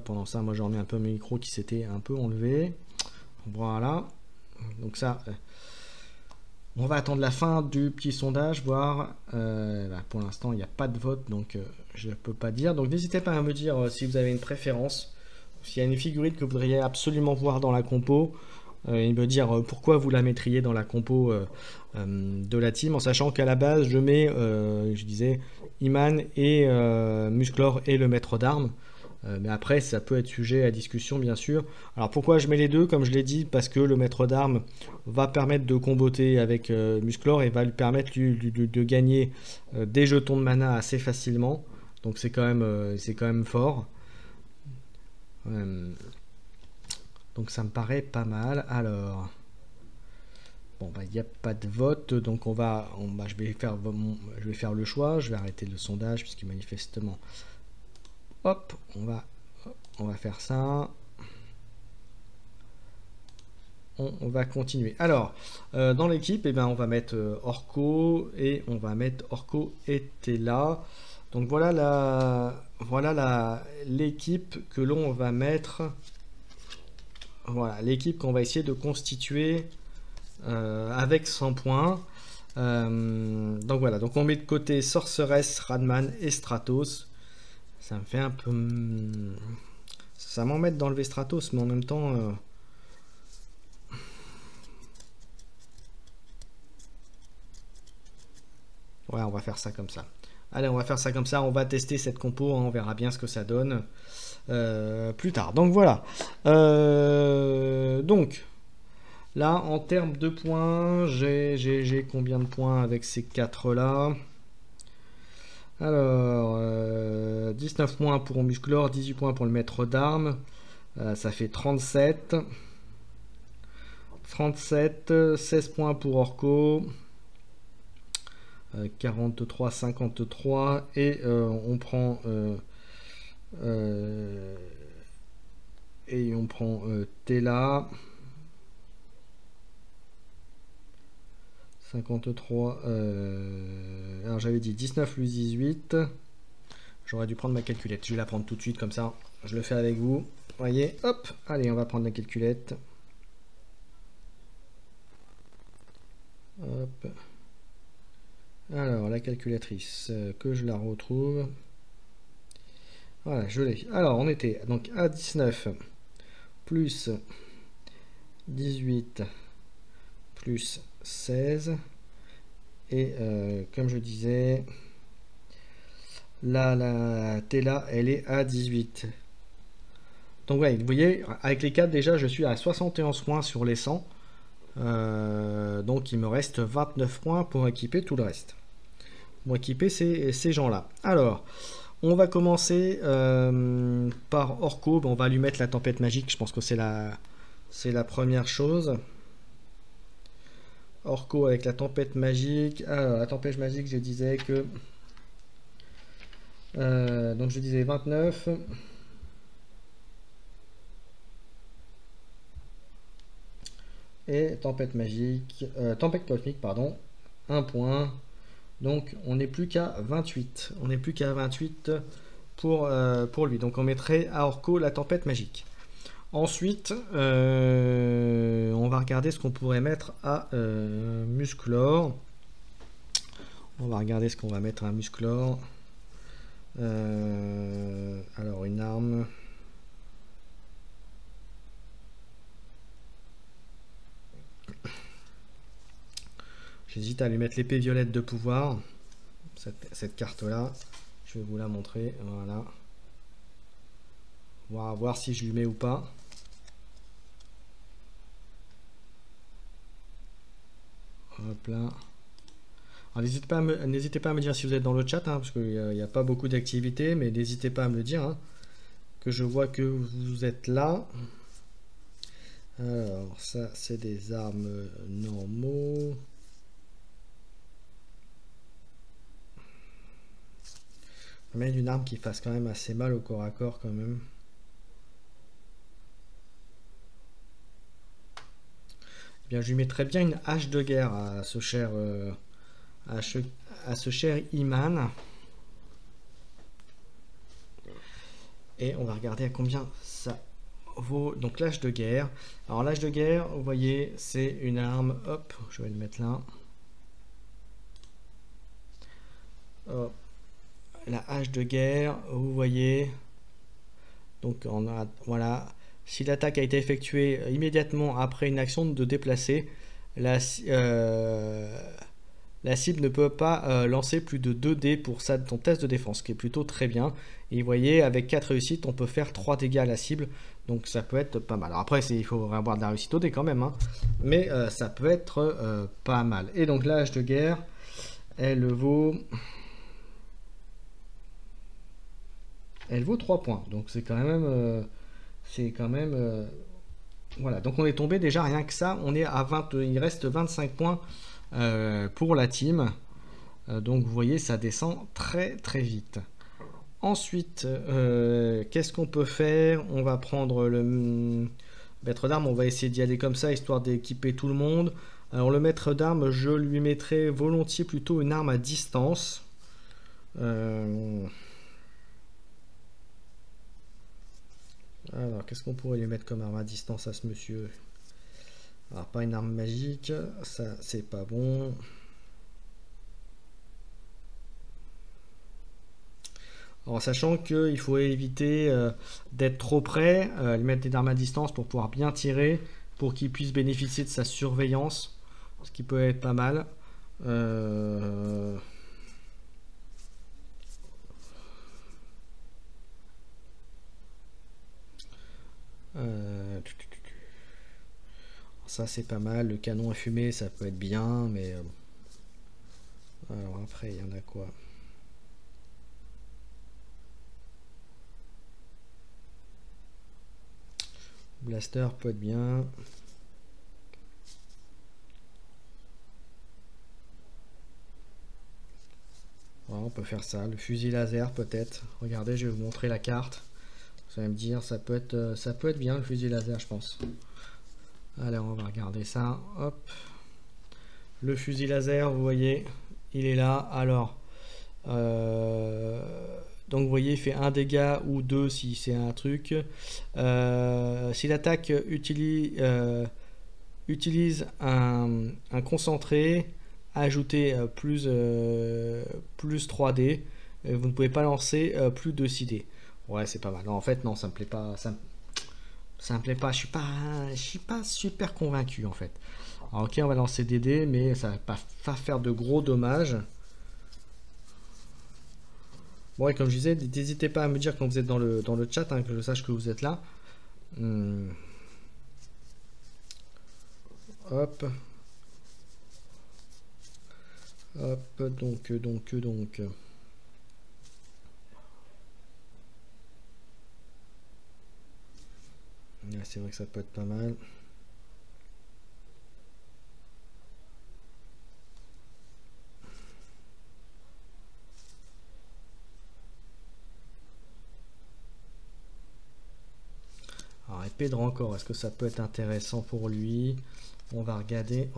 Pendant ça, moi je remets un peu mon micro qui s'était un peu enlevé. Voilà. Donc ça, on va attendre la fin du petit sondage, voir. Pour l'instant, il n'y a pas de vote, donc je ne peux pas dire. Donc n'hésitez pas à me dire si vous avez une préférence, s'il y a une figurine que vous voudriez absolument voir dans la compo, et me dire pourquoi vous la mettriez dans la compo de la team, en sachant qu'à la base, je mets, je disais, Iman et Musclor et le maître d'armes. Mais après, ça peut être sujet à discussion, bien sûr. Alors pourquoi je mets les deux? Comme je l'ai dit, parce que le maître d'armes va permettre de comboter avec Musclor et va lui permettre de gagner des jetons de mana assez facilement. Donc c'est quand même fort. Donc ça me paraît pas mal. Alors, bon, bah, il n'y a pas de vote, donc je vais faire le choix. Je vais arrêter le sondage puisque manifestement... Hop, on va faire ça. On va continuer. Alors, dans l'équipe, on va mettre Orko et on va mettre Orko et Tela. Donc voilà l'équipe que l'on va mettre. Voilà, l'équipe qu'on va essayer de constituer avec 100 points. Donc voilà, donc on met de côté Sorceress, Radman et Stratos. Ça me fait un peu... Ça m'embête d'enlever Stratos, mais en même temps... Ouais, on va faire ça comme ça. Allez, on va faire ça comme ça. On va tester cette compo, hein, on verra bien ce que ça donne plus tard. Donc voilà. Donc, là, en termes de points, j'ai combien de points avec ces 4-là? Alors, 19 points pour Musclor, 18 points pour le maître d'armes. Ça fait 37. 37, 16 points pour Orko. 43, 53. Et on prend... Tela. 53. Alors j'avais dit 19 plus 18. J'aurais dû prendre ma calculette. Je vais la prendre tout de suite comme ça. Je le fais avec vous. Vous voyez, hop. Allez, on va prendre la calculette. Hop. Alors, la calculatrice, que je la retrouve. Voilà, je l'ai. Alors, on était donc à 19 plus 18 plus 16. Et comme je disais, là, la Tela, elle est à 18. Donc, ouais, vous voyez, avec les 4, déjà, je suis à 71 points sur les 100. Donc, il me reste 29 points pour équiper tout le reste. Pour équiper ces gens-là. Alors, on va commencer par Orko. On va lui mettre la tempête magique. Je pense que c'est la première chose. Orko avec la tempête magique. Alors, la tempête magique, je disais que... donc, je disais 29. Et tempête magique... tempête cosmique, pardon. 1 point. Donc, on n'est plus qu'à 28. On n'est plus qu'à 28 pour lui. Donc, on mettrait à Orko la tempête magique. Ensuite, on va regarder ce qu'on pourrait mettre à Musclor. On va regarder ce qu'on va mettre à Musclor. Alors, une arme. J'hésite à lui mettre l'épée violette de pouvoir. Cette carte-là. Je vais vous la montrer. Voilà. On va voir si je lui mets ou pas. Hop là. N'hésitez pas à me dire si vous êtes dans le chat, hein, parce qu'il n'y a pas beaucoup d'activité, mais n'hésitez pas à me le dire, hein, que je vois que vous êtes là. Alors, ça, c'est des armes normaux. Mais d'une arme qui fasse quand même assez mal au corps à corps quand même. Eh bien, je lui mettrais bien une hache de guerre à ce cher, à ce cher Iman. Et on va regarder à combien ça vaut. Donc l'âge de guerre. Alors l'âge de guerre, vous voyez, c'est une arme. Hop, je vais le mettre là. Hop. La hache de guerre, vous voyez. Donc on a, voilà. Si l'attaque a été effectuée immédiatement après une action de déplacer, la cible ne peut pas lancer plus de 2 dés pour ton test de défense, ce qui est plutôt très bien. Et vous voyez, avec 4 réussites, on peut faire 3 dégâts à la cible. Donc ça peut être pas mal. Alors après, il faut avoir de la réussite au dé quand même. Hein. Mais ça peut être pas mal. Et donc l'âge de guerre, elle vaut 3 points. Donc c'est quand même... voilà, donc on est tombé déjà, rien que ça, on est à 20, il reste 25 points pour la team. Donc vous voyez, ça descend très très vite. Ensuite, qu'est-ce qu'on peut faire? On va prendre le maître d'armes, on va essayer d'y aller comme ça, histoire d'équiper tout le monde. Alors le maître d'armes, je lui mettrai volontiers plutôt une arme à distance. Alors, qu'est-ce qu'on pourrait lui mettre comme arme à distance à ce monsieur? Alors, pas une arme magique, ça c'est pas bon. En sachant qu'il faut éviter d'être trop près, lui mettre des armes à distance pour pouvoir bien tirer, pour qu'il puisse bénéficier de sa surveillance, ce qui peut être pas mal. Ça c'est pas mal, le canon à fumée ça peut être bien, mais alors après il y en a quoi? Blaster peut être bien. Voilà, on peut faire ça, le fusil laser peut-être. Regardez, je vais vous montrer la carte. Vous allez me dire, ça peut être bien le fusil laser, je pense. Allez, on va regarder ça. Hop. Le fusil laser, vous voyez, il est là. Alors, donc vous voyez, il fait 1 dégât ou 2 si c'est un truc. Si l'attaque utilise un concentré, ajoutez plus 3D. Vous ne pouvez pas lancer plus de 6D. Ouais, c'est pas mal. Non, en fait, non, ça me plaît pas. Ça me plaît pas. Je suis pas super convaincu en fait. Alors, ok, on va lancer des dés, mais ça va pas faire de gros dommages. Bon, et comme je disais, n'hésitez pas à me dire quand vous êtes dans le chat, hein, que je sache que vous êtes là. Hop. Hop, donc. C'est vrai que ça peut être pas mal. Alors, épée de rancor, est-ce que ça peut être intéressant pour lui? On va regarder,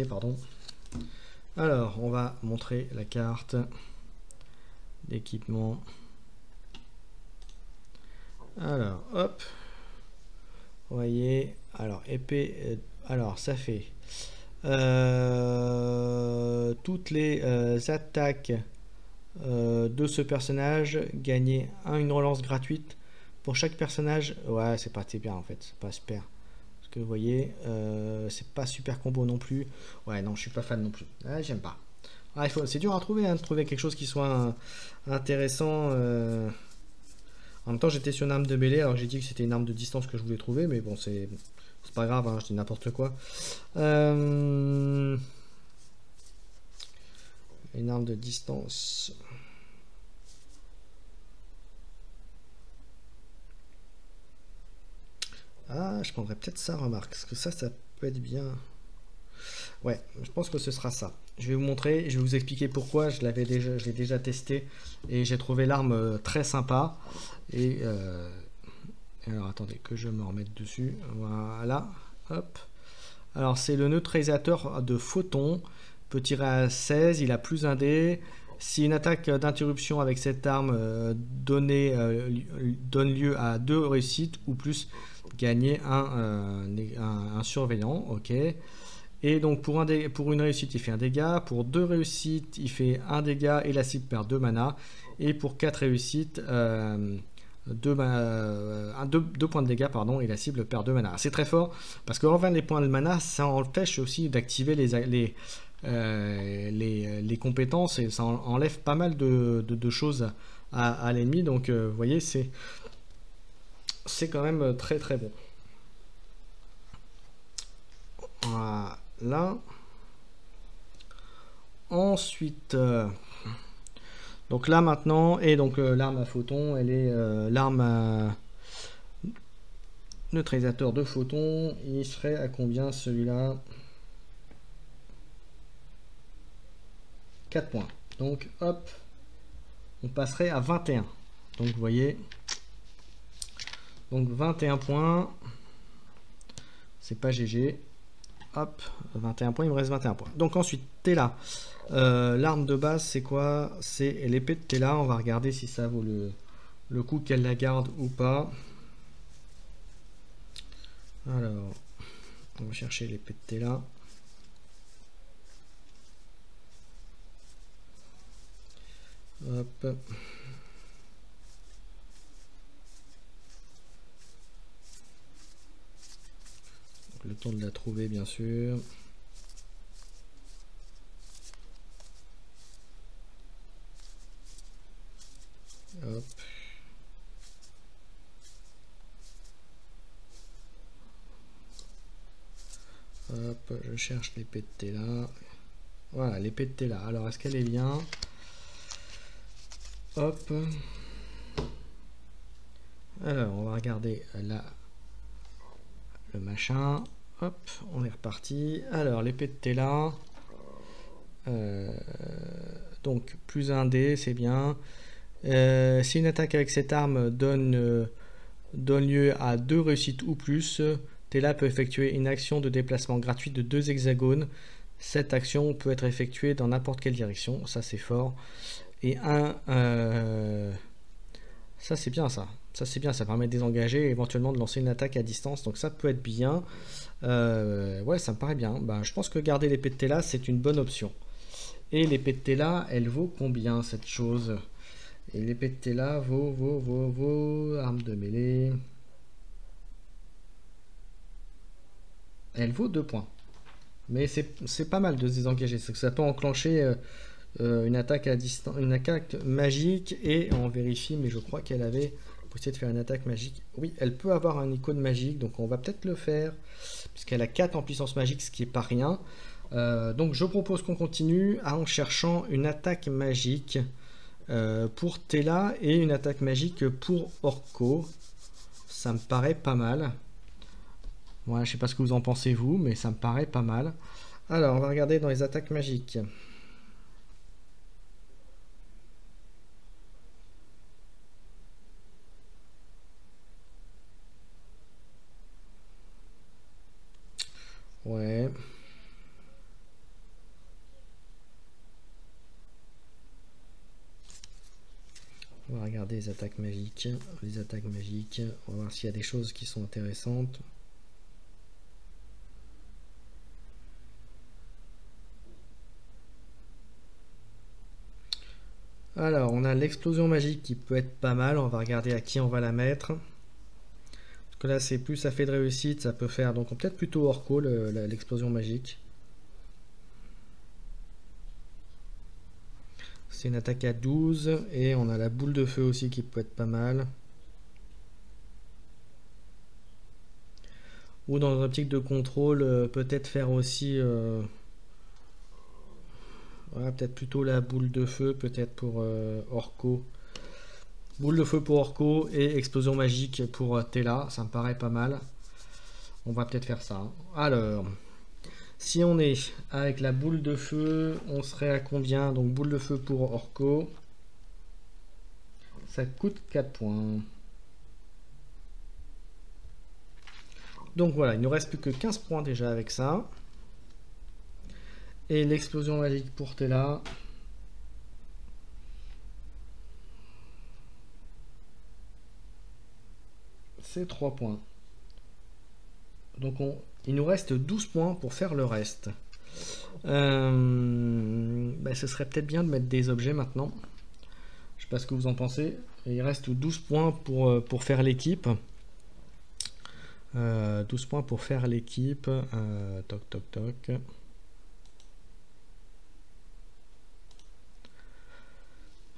pardon. Alors, on va montrer la carte d'équipement. Alors, hop. Vous voyez, alors épée, alors ça fait toutes les attaques de ce personnage, gagner une relance gratuite pour chaque personnage. Ouais, c'est pas bien en fait, c'est pas super. Parce que vous voyez, c'est pas super combo non plus. Ouais, non, je suis pas fan non plus. Ah, j'aime pas. Ah, c'est dur à trouver, hein, de trouver quelque chose qui soit intéressant. En même temps, j'étais sur une arme de mêlée, alors j'ai dit que c'était une arme de distance que je voulais trouver, mais bon, c'est pas grave, hein, je dis n'importe quoi. Une arme de distance. Ah, je prendrais peut-être ça, remarque, parce que ça peut être bien. Ouais, je pense que ce sera ça. je vais vous montrer, je vais vous expliquer pourquoi. Je l'ai déjà testé et j'ai trouvé l'arme très sympa. Et alors attendez que je me remette dessus. Voilà, hop. Alors c'est le neutralisateur de photons. Peut tirer à 16, il a plus un dé. Si une attaque d'interruption avec cette arme donne lieu à 2 réussites ou plus, gagner un surveillant. Ok. Et donc pour une réussite, il fait un dégât. Pour 2 réussites, il fait un dégât et la cible perd 2 mana. Et pour 4 réussites, 2 points de dégâts pardon, et la cible perd 2 mana. C'est très fort parce que enfin les points de mana, ça empêche aussi d'activer les compétences et ça enlève pas mal de choses à l'ennemi. Donc vous voyez, c'est quand même très très bon. Voilà. Ensuite, donc là maintenant, et donc l'arme à photons, elle est l'arme à neutralisateur de photons. Il serait à combien celui-là? 4 points. Donc hop, on passerait à 21. Donc vous voyez, donc 21 points. C'est pas GG. Hop, 21 points, il me reste 21 points. Donc ensuite, Tela. L'arme de base, c'est quoi? C'est l'épée de Tela. On va regarder si ça vaut le coup qu'elle la garde ou pas. Alors, on va chercher l'épée de Tela. Hop. Donc, le temps de la trouver, bien sûr. Hop. Hop, je cherche l'épée de Tela. Voilà, l'épée de Tela. Alors, est-ce qu'elle est bien? Hop. Alors, on va regarder là le machin. Hop, on est reparti. Alors, l'épée de Tela. Donc, plus un dé, c'est bien. Si une attaque avec cette arme donne lieu à 2 réussites ou plus, Tela peut effectuer une action de déplacement gratuite de 2 hexagones. Cette action peut être effectuée dans n'importe quelle direction. Ça, c'est fort. Et ça, c'est bien, ça. Ça, c'est bien. Ça permet de désengager et éventuellement de lancer une attaque à distance. Donc, ça peut être bien. Ouais, ça me paraît bien. Bah, je pense que garder l'épée de Tela, c'est une bonne option. Et l'épée de Tela, elle vaut combien, cette chose? Et l'épée de Tela vaut arme de mêlée. Elle vaut 2 points. Mais c'est pas mal de se désengager. C'est que ça peut enclencher une attaque à distance, une attaque magique. Et on vérifie, mais je crois qu'elle avait possibilité de faire une attaque magique. Oui, elle peut avoir un icône magique. Donc on va peut-être le faire. Puisqu'elle a 4 en puissance magique, ce qui est pas rien. Donc je propose qu'on continue en cherchant une attaque magique. Pour Tela et une attaque magique pour Orko. Ça me paraît pas mal. Voilà, je sais pas ce que vous en pensez vous, mais ça me paraît pas mal. Alors, on va regarder dans les attaques magiques. Ouais. On va regarder les attaques magiques. Les attaques magiques. On va voir s'il y a des choses qui sont intéressantes. Alors, on a l'explosion magique qui peut être pas mal. On va regarder à qui on va la mettre. Parce que là, c'est plus ça fait de réussite. Ça peut faire donc peut-être plutôt Orko, l'explosion magique. C'est une attaque à 12 et on a la boule de feu aussi qui peut être pas mal. Ou dans une optique de contrôle, peut-être faire aussi... voilà, peut-être plutôt la boule de feu, peut-être pour Orko. Boule de feu pour Orko et explosion magique pour Tela, ça me paraît pas mal. On va peut-être faire ça. Alors, Si on est avec la boule de feu, on serait à combien? Donc boule de feu pour Orko. Ça coûte 4 points. Donc voilà, il ne nous reste plus que 15 points déjà avec ça. Et l'explosion magique pour Tella. C'est 3 points. Donc il nous reste 12 points pour faire le reste. Ce serait peut-être bien de mettre des objets maintenant. Je sais pas ce que vous en pensez. Et il reste 12 points pour faire l'équipe. 12 points pour faire l'équipe. Toc toc toc.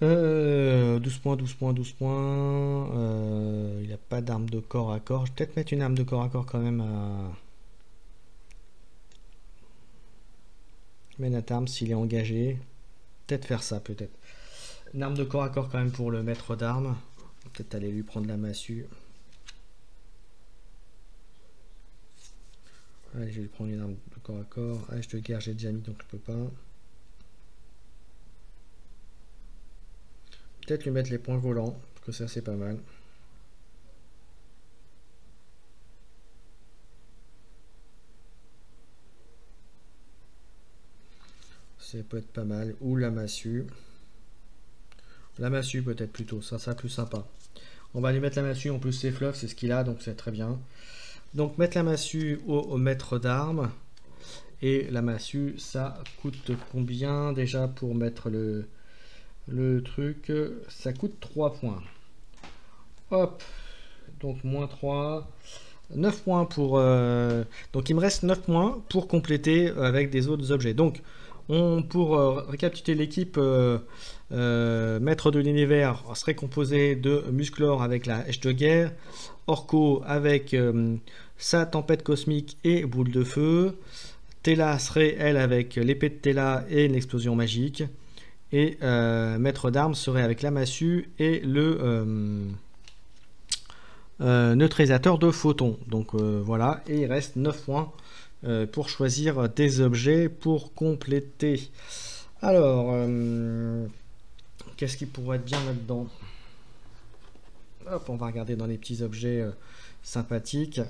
Euh, 12 points, 12 points, 12 points. Il n'y a pas d'arme de corps à corps. Je vais peut-être mettre une arme de corps à corps quand même à Menatarm s'il est engagé. Peut-être faire ça, peut-être. Une arme de corps à corps quand même pour le maître d'armes. Peut-être aller lui prendre la massue. Allez, je vais lui prendre une arme de corps à corps. Hache de guerre, j'ai déjà mis donc je peux pas. Peut-être lui mettre les points volants, parce que ça c'est pas mal. Ça peut être pas mal. Ou la massue. La massue peut-être plutôt, ça sera plus sympa. On va lui mettre la massue, en plus c'est fluff, c'est ce qu'il a, donc c'est très bien. Donc mettre la massue au maître d'armes. Et la massue, ça coûte combien déjà pour mettre le truc? Ça coûte 3 points. Hop, donc moins 3. 9 points pour... Donc il me reste 9 points pour compléter avec des autres objets. Donc pour récapituler l'équipe, maître de l'univers serait composé de Musclor avec la hache de guerre, Orko avec sa tempête cosmique et boule de feu, Tella serait elle avec l'épée de Tella et une explosion magique, et maître d'armes serait avec la massue et le neutralisateur de photons. Donc voilà, et il reste 9 points pour choisir des objets pour compléter. Alors, qu'est-ce qui pourrait être bien là-dedans? Hop, on va regarder dans les petits objets sympathiques.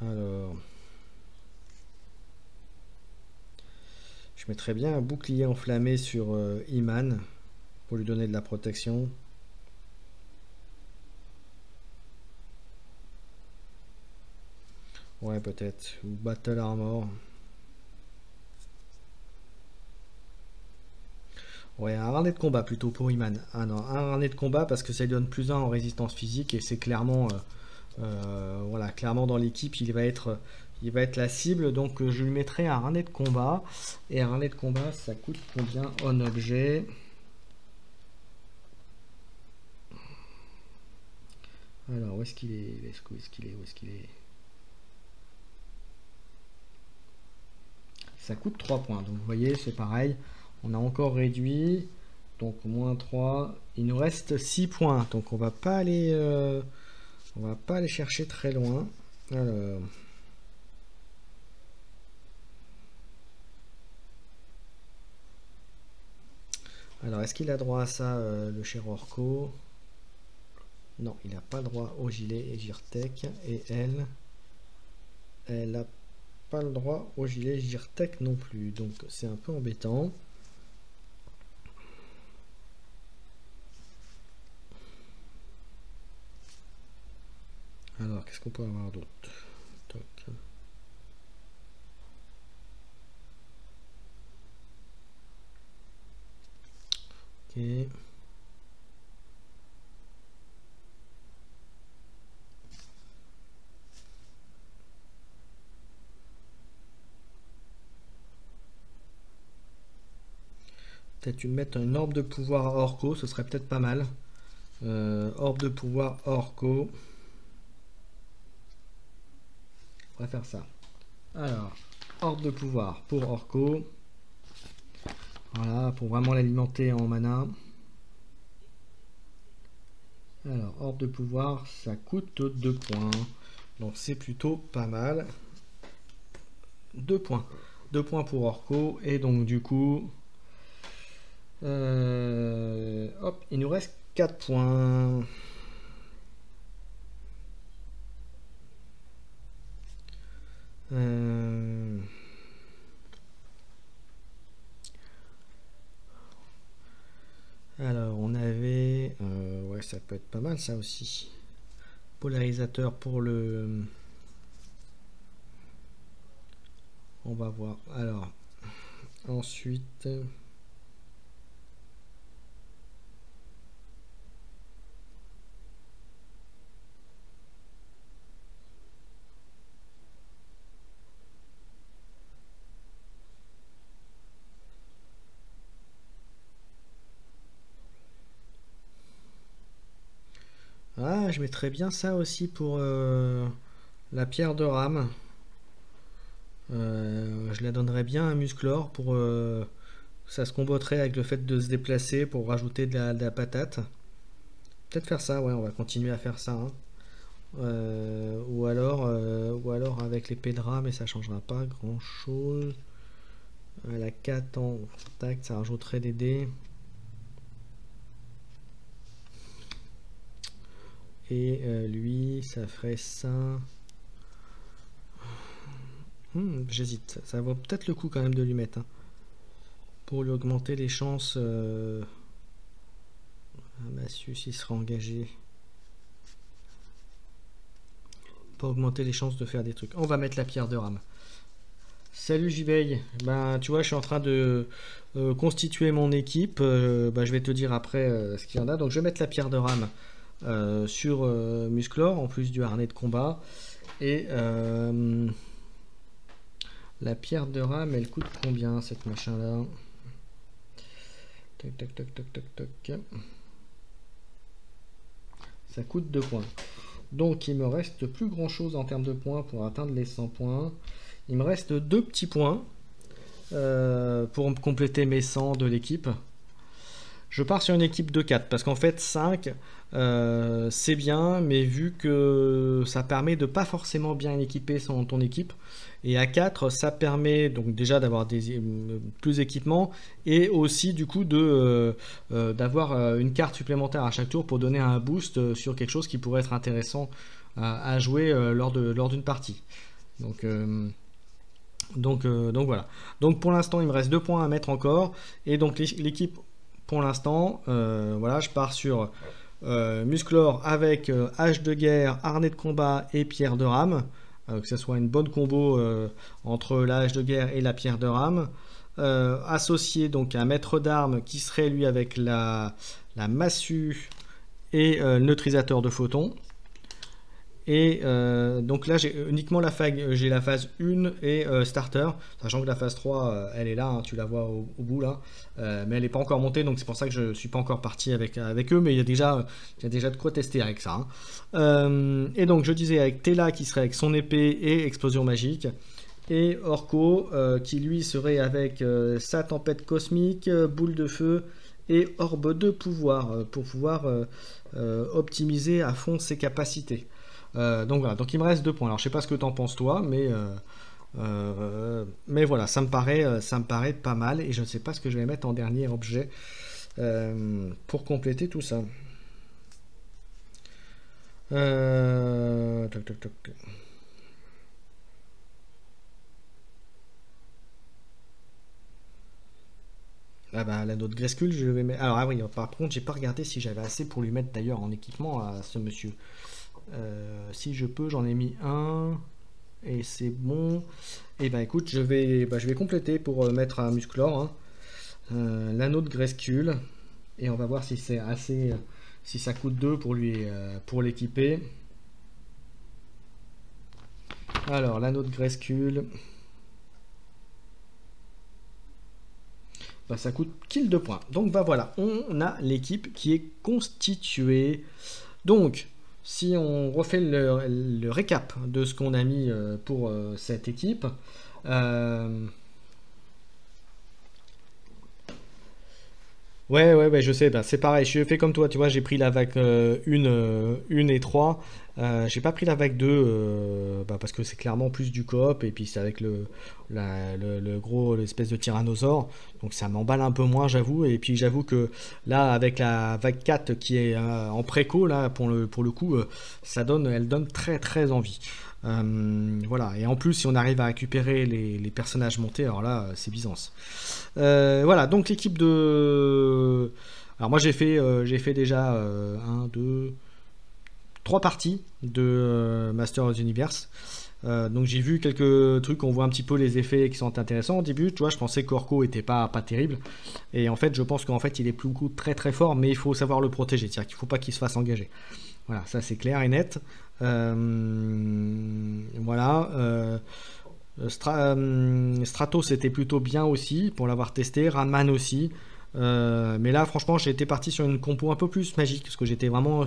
Alors, je mettrais bien un bouclier enflammé sur Iman pour lui donner de la protection. Ouais, peut-être. Ou Battle Armor. Ouais, un harnais de combat plutôt pour Iman. Ah non, un harnais de combat parce que ça lui donne plus 1 en résistance physique et c'est clairement, voilà, clairement dans l'équipe il va être la cible. Donc je lui mettrai un harnais de combat. Et un harnais de combat, ça coûte combien en objet? Alors, où est-ce qu'il est? Où est-ce qu'il est? Ça coûte 3 points. Donc vous voyez, c'est pareil. On a encore réduit. Donc moins 3. Il nous reste 6 points. Donc on va pas aller chercher très loin. Alors est-ce qu'il a droit à ça, le cher Orko? Non, il n'a pas droit au gilet et Girtech. Et elle a pas le droit au gilet Girtech non plus. Donc c'est un peu embêtant. Alors, qu'est-ce qu'on peut avoir d'autre? Ok. Peut-être mettre une orbe de pouvoir à Orko, ce serait peut-être pas mal. Orbe de pouvoir à Orko. On va faire ça. Alors, orbe de pouvoir pour Orko. Voilà, pour vraiment l'alimenter en mana. Alors, orbe de pouvoir, ça coûte 2 points. Donc c'est plutôt pas mal. 2 points. 2 points pour Orko. Et donc du coup... hop, il nous reste 4 points. Alors, on avait... ouais, ça peut être pas mal, ça aussi. Polarisateur pour le... On va voir. Alors, ensuite... Ah, je mettrais bien ça aussi pour la pierre de rame. Je la donnerais bien à Musclor pour... ça se comboterait avec le fait de se déplacer pour rajouter de la patate. Peut-être faire ça, ouais, on va continuer à faire ça. Hein. Ou alors avec l'épée de rame, mais ça changera pas grand-chose. La 4 en contact, ça rajouterait des dés. Et lui, ça ferait ça. J'hésite. Ça vaut peut-être le coup quand même de lui mettre. Hein. Pour lui augmenter les chances. Massus, il sera engagé. Pour augmenter les chances de faire des trucs. On va mettre la pierre de rame. Salut Jibeil. Ben, tu vois, je suis en train de constituer mon équipe. Ben, je vais te dire après ce qu'il y en a. Donc, je vais mettre la pierre de rame sur Musclor, en plus du harnais de combat. Et la pierre de rame, elle coûte combien cette machin-là? Tac, tac, tac, tac, tac, tac. Ça coûte 2 points. Donc il me reste plus grand chose en termes de points pour atteindre les 100 points. Il me reste 2 petits points pour compléter mes 100 de l'équipe. Je pars sur une équipe de 4 parce qu'en fait 5 c'est bien, mais vu que ça permet de pas forcément bien équiper ton équipe, et à 4 ça permet donc déjà d'avoir plus d'équipements et aussi du coup d'avoir une carte supplémentaire à chaque tour pour donner un boost sur quelque chose qui pourrait être intéressant à jouer lors d'une partie. Donc voilà. Donc pour l'instant il me reste 2 points à mettre encore, et donc l'équipe pour l'instant, voilà, je pars sur Musclor avec hache de guerre, harnais de combat et pierre de rame, que ce soit une bonne combo entre la hache de guerre et la pierre de rame, associé donc à un maître d'armes qui serait lui avec la massue et le neutralisateur de photons. Et donc là j'ai uniquement j'ai la phase 1 et starter, sachant que la phase 3 elle est là, hein, tu la vois au bout là, mais elle n'est pas encore montée, donc c'est pour ça que je ne suis pas encore parti avec eux, mais il y a déjà de quoi tester avec ça. Hein. Et donc je disais avec Tela qui serait avec son épée et explosion magique, et Orko qui lui serait avec sa tempête cosmique, boule de feu et orbe de pouvoir pour pouvoir optimiser à fond ses capacités. Donc voilà, donc il me reste 2 points. Alors je sais pas ce que t'en penses toi, mais voilà, ça me paraît pas mal, et je ne sais pas ce que je vais mettre en dernier objet pour compléter tout ça. Toc, toc, toc. Ah bah l'anneau de Grayskull, je vais mettre. Alors ah oui, par contre, j'ai pas regardé si j'avais assez pour lui mettre d'ailleurs en équipement à ce monsieur. Si je peux, j'en ai mis un et c'est bon. Et bah écoute, je vais compléter pour mettre un Musclor, hein, l'anneau de Grayskull, et on va voir si c'est assez, si ça coûte 2 pour lui pour l'équiper. Alors l'anneau de Grayskull, bah, ça coûte kill 2 points. Donc bah voilà, on a l'équipe qui est constituée. Donc si on refait le récap de ce qu'on a mis pour cette équipe, Ouais, je sais, bah, c'est pareil, je suis fait comme toi, tu vois, j'ai pris la vague 1 et 3. J'ai pas pris la vague 2 bah, parce que c'est clairement plus du coop, et puis c'est avec le gros, l'espèce de tyrannosaure, donc ça m'emballe un peu moins, j'avoue, et puis j'avoue que là, avec la vague 4 qui est en préco, là, pour le coup, elle donne très très envie. Voilà, et en plus, si on arrive à récupérer les personnages montés, alors là, c'est Byzance. Voilà, donc l'équipe de. Alors moi j'ai fait déjà 1, 2, 3 parties de Master of the Universe. Donc j'ai vu quelques trucs, on voit un petit peu les effets qui sont intéressants au début. Tu vois, je pensais qu'Orko était pas terrible. Et en fait, je pense qu'en fait, il est plus très très fort, mais il faut savoir le protéger. C'est-à-dire qu'il ne faut pas qu'il se fasse engager. Voilà, ça c'est clair et net. Voilà. Stratos c'était plutôt bien aussi pour l'avoir testé. Ranman aussi. Mais là, franchement, j'ai été parti sur une compo un peu plus magique parce que j'étais vraiment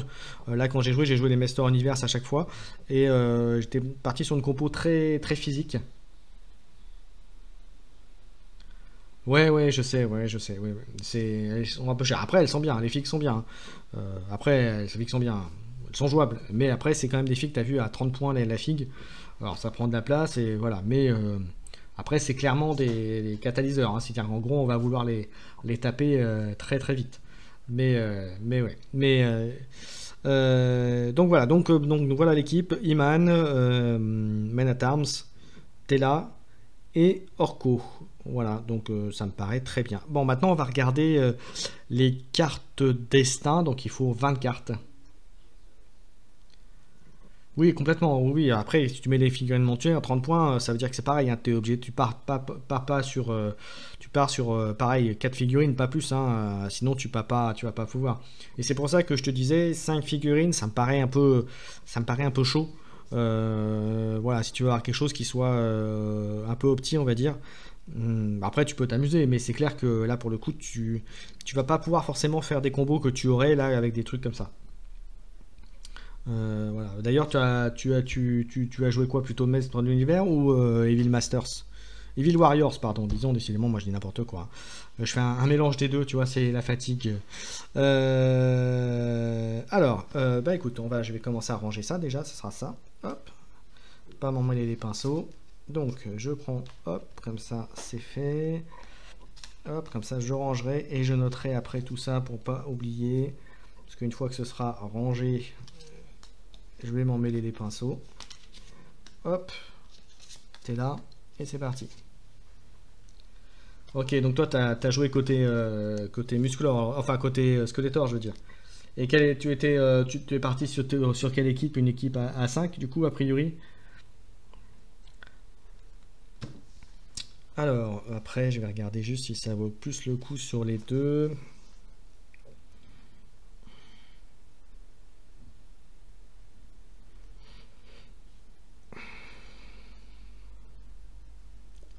là quand j'ai joué les Master Universe à chaque fois et j'étais parti sur une compo très très physique. Ouais, je sais. Ouais. Elles sont un peu chères. Après, elles sont bien, les figues sont bien. Après, les figues sont bien, elles sont jouables. Mais après, c'est quand même des figues, t'as vu, à 30 points la figue. Alors, ça prend de la place et voilà. Mais après, c'est clairement des catalyseurs, hein. C'est-à-dire qu'en gros, on va vouloir les taper très très vite. Mais ouais. Donc voilà, donc voilà l'équipe. Iman, Men at Arms, Tela et Orko. Voilà, donc ça me paraît très bien. Bon, maintenant on va regarder les cartes destin. Donc il faut 20 cartes. Oui, complètement. Oui, après, si tu mets les figurines montées en 30 points, ça veut dire que c'est pareil, hein. T'es obligé, tu pars pas sur, tu pars sur pareil 4 figurines, pas plus, hein. Sinon tu vas pas pouvoir. Et c'est pour ça que je te disais 5 figurines, ça me paraît un peu chaud. Voilà, si tu veux avoir quelque chose qui soit un peu opti, on va dire. Après, tu peux t'amuser, mais c'est clair que là, pour le coup, tu vas pas pouvoir forcément faire des combos que tu aurais là avec des trucs comme ça. Voilà. D'ailleurs, tu as joué quoi plutôt Maître de l'univers ou Evil Masters? Evil Warriors, pardon, disons, décidément, moi je dis n'importe quoi. Je fais un mélange des deux, tu vois, c'est la fatigue. Alors, bah écoute, je vais commencer à ranger ça déjà, ce sera ça. Hop, pas m'emmêler les pinceaux. Donc, je prends, hop, comme ça, c'est fait. Hop, comme ça, je rangerai et je noterai après tout ça pour pas oublier. Parce qu'une fois que ce sera rangé, je vais m'en mêler les pinceaux. Hop, t'es là, et c'est parti. Ok, donc toi, t'as joué côté musclor, enfin côté Skeletor, je veux dire. Et tu es parti sur quelle équipe? Une équipe à 5, du coup, a priori? Alors, après, je vais regarder juste si ça vaut plus le coup sur les deux.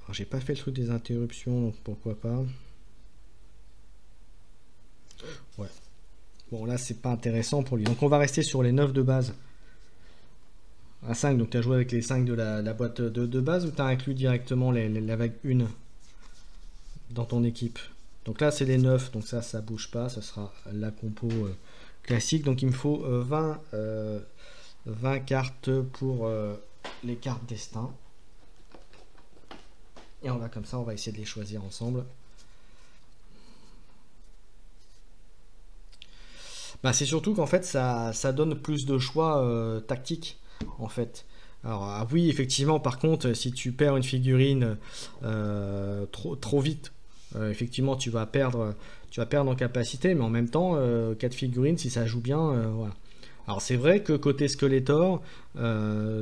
Alors, j'ai pas fait le truc des interruptions, donc pourquoi pas. Ouais. Bon, là, c'est pas intéressant pour lui. Donc, on va rester sur les 9 de base. À 5, donc tu as joué avec les 5 de la boîte de base ou tu as inclus directement la vague 1 dans ton équipe? Donc là, c'est les 9, donc ça bouge pas, ça sera la compo classique. Donc il me faut 20 cartes pour les cartes destin. Et on va comme ça, on va essayer de les choisir ensemble. Bah, c'est surtout qu'en fait, ça donne plus de choix tactiques, en fait. Alors, ah oui, effectivement, par contre, si tu perds une figurine trop vite, effectivement, tu vas perdre en capacité, mais en même temps, 4 figurines, si ça joue bien, voilà. Alors, c'est vrai que côté Skeletor,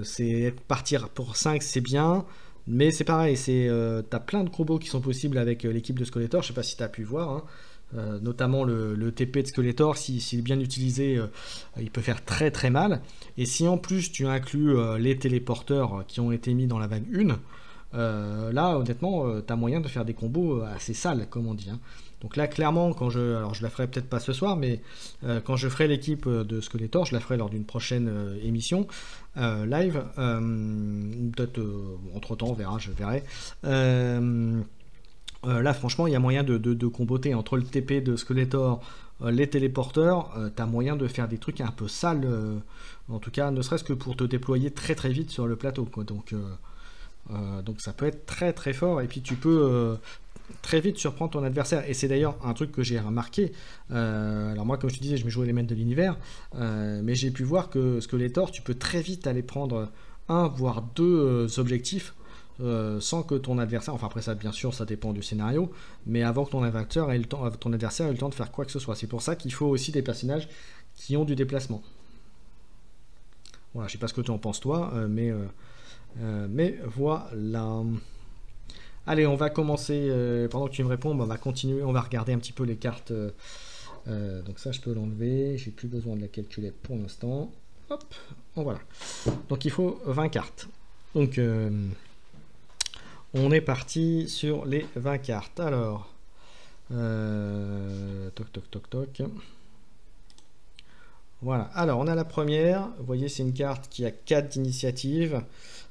c'est partir pour 5 c'est bien, mais c'est pareil, t'as plein de combos qui sont possibles avec l'équipe de Skeletor, je sais pas si tu as pu voir, hein. Notamment le TP de Skeletor, s'il est bien utilisé, il peut faire très très mal. Et si en plus tu inclus les téléporteurs qui ont été mis dans la vague 1, là honnêtement, tu as moyen de faire des combos assez sales, comme on dit, hein. Donc là clairement, alors je la ferai peut-être pas ce soir, mais quand je ferai l'équipe de Skeletor, je la ferai lors d'une prochaine émission live. Peut-être entre temps, on verra, je verrai. Là, franchement, il y a moyen de comboter entre le TP de Skeletor, les téléporteurs. T'as moyen de faire des trucs un peu sales, en tout cas, ne serait-ce que pour te déployer très très vite sur le plateau, quoi. Donc ça peut être très très fort. Et puis tu peux très vite surprendre ton adversaire. Et c'est d'ailleurs un truc que j'ai remarqué. Alors moi, comme je te disais, je me jouais les maîtres de l'univers, mais j'ai pu voir que Skeletor, tu peux très vite aller prendre un voire deux objectifs sans que ton adversaire, enfin après ça bien sûr ça dépend du scénario, mais avant que ton adversaire ait le temps de faire quoi que ce soit. C'est pour ça qu'il faut aussi des personnages qui ont du déplacement. Voilà, je sais pas ce que tu en penses toi, mais voilà. Allez, on va commencer, pendant que tu me réponds, on va continuer, on va regarder un petit peu les cartes. Donc ça je peux l'enlever, j'ai plus besoin de la calculette pour l'instant. Hop, bon, voilà. Donc il faut 20 cartes. Donc on est parti sur les 20 cartes. Alors, toc toc toc toc. Voilà, alors on a la première. Vous voyez, c'est une carte qui a 4 d'initiative,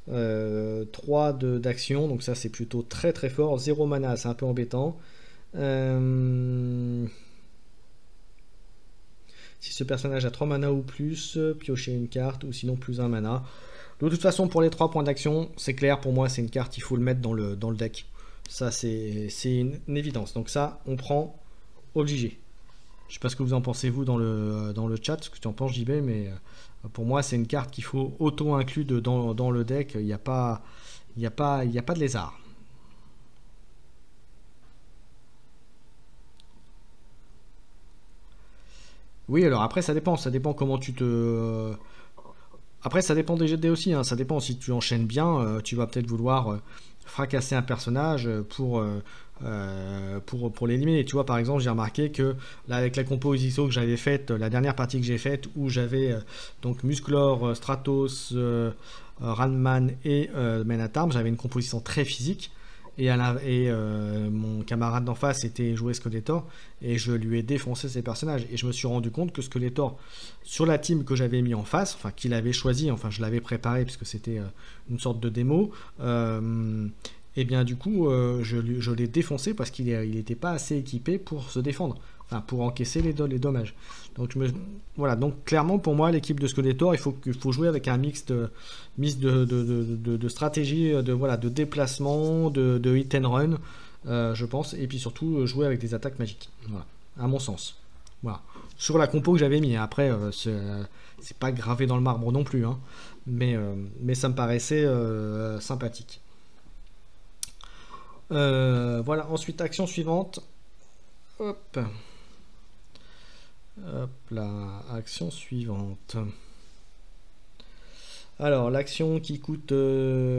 3 d'action, donc ça c'est plutôt très très fort. 0 mana, c'est un peu embêtant. Si ce personnage a 3 mana ou plus, piochez une carte, ou sinon plus 1 mana. De toute façon, pour les 3 points d'action, c'est clair, pour moi, c'est une carte, il faut le mettre dans le deck. Ça, c'est une évidence. Donc ça, on prend obligé. Je sais pas ce que vous en pensez, vous, dans le chat, ce que tu en penses, JB, mais pour moi, c'est une carte qu'il faut auto-inclure dans le deck. Il n'y a pas de lézard. Oui, alors après, ça dépend comment tu te... Après, ça dépend des jets de dés aussi, hein. Ça dépend si tu enchaînes bien, tu vas peut-être vouloir fracasser un personnage pour l'éliminer. Tu vois, par exemple, j'ai remarqué que là, avec la compo ISO que j'avais faite, la dernière partie que j'ai faite, où j'avais donc Musclor, Stratos, Ranman et Men at Arms, j'avais une composition très physique. Et mon camarade d'en face était joué Skeletor et je lui ai défoncé ses personnages et je me suis rendu compte que Skeletor sur la team que j'avais mis en face, enfin qu'il avait choisi, enfin je l'avais préparé puisque c'était une sorte de démo, et bien du coup je l'ai défoncé parce qu'il n'était pas assez équipé pour se défendre, enfin pour encaisser les dommages. Donc voilà, donc clairement pour moi l'équipe de Skeletor, il faut jouer avec un mix de stratégie, de déplacement, de hit and run, je pense, et puis surtout jouer avec des attaques magiques. Voilà, à mon sens. Voilà. Sur la compo que j'avais mis, après c'est pas gravé dans le marbre non plus, hein, mais ça me paraissait sympathique. Voilà, ensuite action suivante. Hop. Hop là, action suivante. Alors, l'action qui coûte,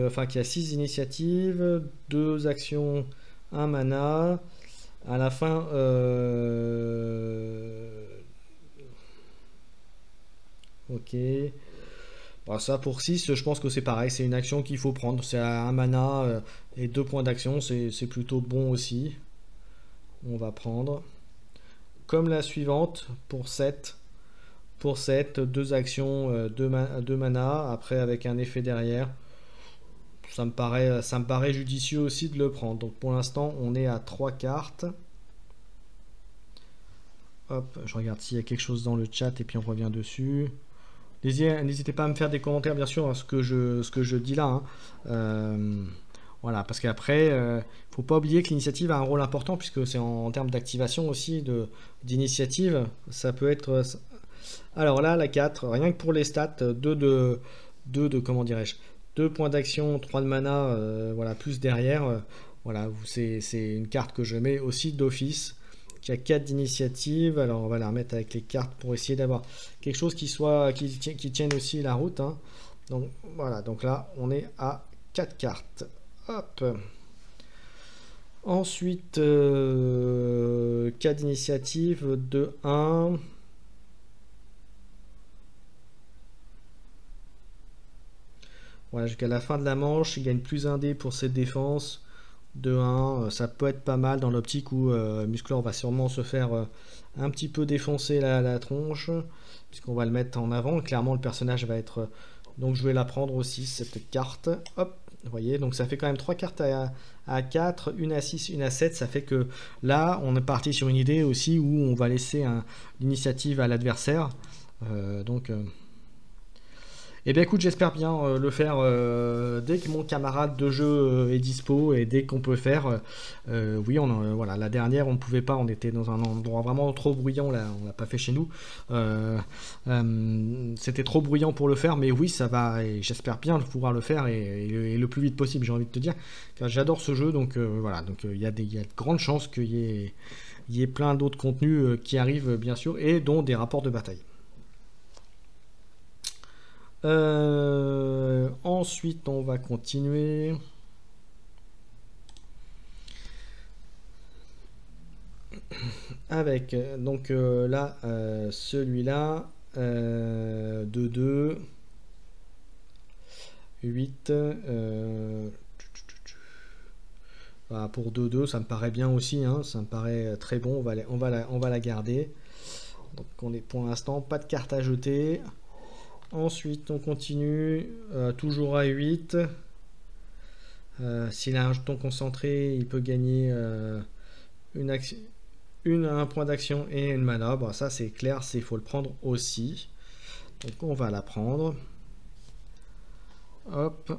enfin qui a 6 initiatives, 2 actions, 1 mana. À la fin, ok. Bon, ça pour 6, je pense que c'est pareil, c'est une action qu'il faut prendre. C'est à 1 mana et 2 points d'action, c'est plutôt bon aussi. On va prendre. Comme la suivante, pour 7. Pour 7, 2 actions, 2 mana, après avec un effet derrière. Ça me paraît judicieux aussi de le prendre. Donc pour l'instant, on est à 3 cartes. Hop, je regarde s'il y a quelque chose dans le chat et puis on revient dessus. N'hésitez pas à me faire des commentaires, bien sûr, hein, ce que je dis là. Hein. Voilà, parce qu'après, faut pas oublier que l'initiative a un rôle important, puisque c'est en termes d'activation aussi, d'initiative. Ça peut être... Alors là, la 4, rien que pour les stats, 2 comment dirais-je, 2 points d'action, 3 de mana, voilà, plus derrière. Voilà, c'est une carte que je mets aussi d'office, qui a 4 d'initiative. Alors on va la remettre avec les cartes pour essayer d'avoir quelque chose qui tienne aussi la route. Hein. Donc voilà, donc là, on est à 4 cartes. Hop. Ensuite, 4 d'initiative, 2, 1. Voilà, jusqu'à la fin de la manche, il gagne plus 1 dé pour ses défenses. 2, 1, ça peut être pas mal dans l'optique où Musclor va sûrement se faire un petit peu défoncer la tronche, puisqu'on va le mettre en avant. Clairement, le personnage va être... donc je vais la prendre aussi, cette carte. Hop. Vous voyez, donc ça fait quand même 3 cartes à 4, une à 6, une à 7. Ça fait que là, on est parti sur une idée aussi où on va laisser l'initiative à l'adversaire. Eh bien écoute, j'espère bien le faire dès que mon camarade de jeu est dispo et dès qu'on peut faire. Oui, voilà, la dernière on ne pouvait pas, on était dans un endroit vraiment trop bruyant, là on l'a pas fait chez nous. C'était trop bruyant pour le faire, mais oui ça va, et j'espère bien pouvoir le faire et le plus vite possible, j'ai envie de te dire, car j'adore ce jeu, donc voilà, donc il y a de grandes chances qu'il y ait plein d'autres contenus qui arrivent bien sûr, et dont des rapports de bataille. Ensuite, on va continuer. Avec, donc là, celui-là, 2, 8. Voilà, pour 2, ça me paraît bien aussi, hein, ça me paraît très bon, on va la garder. Donc on est pour l'instant, pas de carte à jeter. Ensuite, on continue, toujours à 8. S'il a un jeton concentré, il peut gagner un point d'action et une mana. Bon, ça, c'est clair, il faut le prendre aussi. Donc, on va la prendre. Hop.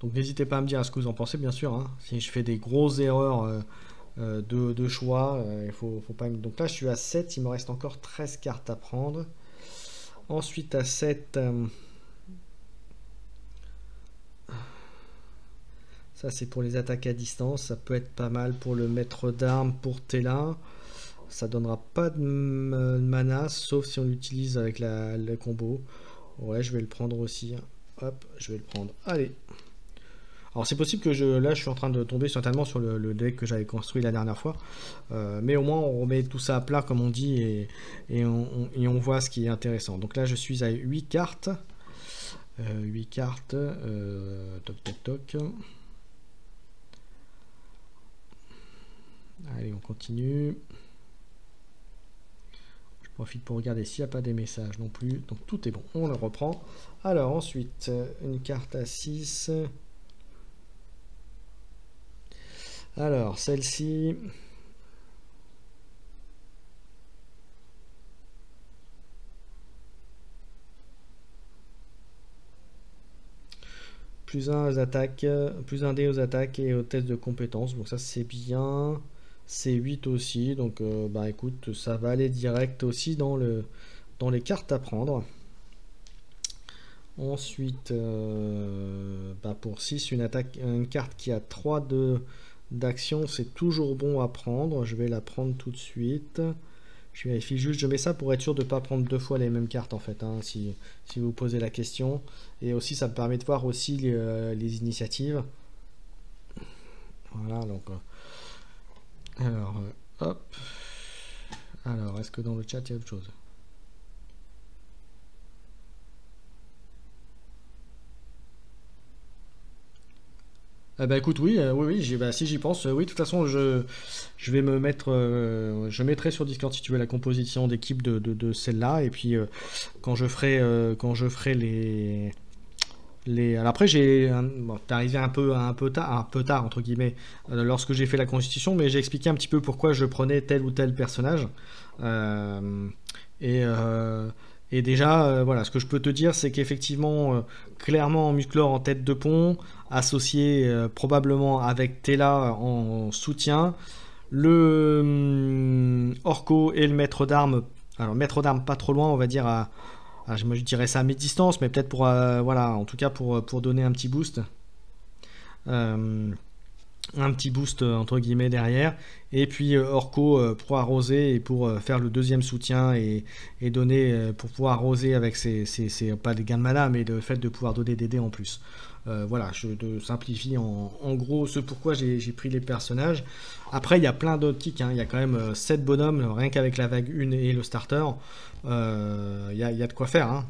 Donc, n'hésitez pas à me dire ce que vous en pensez, bien sûr. Hein. Si je fais des grosses erreurs de choix, il faut pas... Donc là, je suis à 7. Il me reste encore 13 cartes à prendre. Ensuite, à 7... ça, c'est pour les attaques à distance. Ça peut être pas mal pour le maître d'armes, pour Tela. Ça donnera pas de mana, sauf si on l'utilise avec le combo. Ouais, je vais le prendre aussi. Hop, je vais le prendre. Allez. Alors, c'est possible que là, je suis en train de tomber certainement sur le deck que j'avais construit la dernière fois. Mais au moins, on remet tout ça à plat, comme on dit, et on voit ce qui est intéressant. Donc là, je suis à 8 cartes. 8 cartes. Toc, toc, toc. Allez, on continue. Je profite pour regarder s'il n'y a pas des messages non plus. Donc tout est bon, on le reprend. Alors ensuite, une carte à 6. Alors, celle-ci... Plus 1 aux attaques, plus 1 dé aux attaques et aux tests de compétences. Donc ça c'est bien. C'est 8 aussi. Donc bah écoute, ça va aller direct aussi dans les cartes à prendre. Ensuite, bah pour 6, une carte qui a 3 d'action, c'est toujours bon à prendre. Je vais la prendre tout de suite. Je vérifie juste, je mets ça pour être sûr de ne pas prendre 2 fois les mêmes cartes en fait, hein, si vous posez la question. Et aussi ça me permet de voir aussi les initiatives. Voilà, donc... alors, hop. Alors, est-ce que dans le chat il y a autre chose ? Bah écoute, oui, si j'y pense, oui, de toute façon, je vais me mettre, je mettrai sur Discord si tu veux la composition d'équipe de celle-là, et puis quand je ferai alors après t'es arrivé un peu tard entre guillemets, lorsque j'ai fait la constitution, mais j'ai expliqué un petit peu pourquoi je prenais tel ou tel personnage, et déjà, voilà, ce que je peux te dire, c'est qu'effectivement, clairement, Musclor en tête de pont, associé probablement avec Tela en soutien, le Orko et le maître d'armes. Alors, maître d'armes pas trop loin, on va dire je dirais ça à mi-distance, mais peut-être pour, voilà, en tout cas pour donner un petit boost. Un petit boost entre guillemets derrière, et puis Orko pour arroser et pour faire le deuxième soutien et donner pour pouvoir arroser avec pas des gains de mana, mais le fait de pouvoir donner des dés en plus. Voilà, je simplifie en gros ce pourquoi j'ai pris les personnages. Après il y a plein d'optiques, hein. Il y a quand même 7 bonhommes, rien qu'avec la vague 1 et le starter, il y a de quoi faire, hein.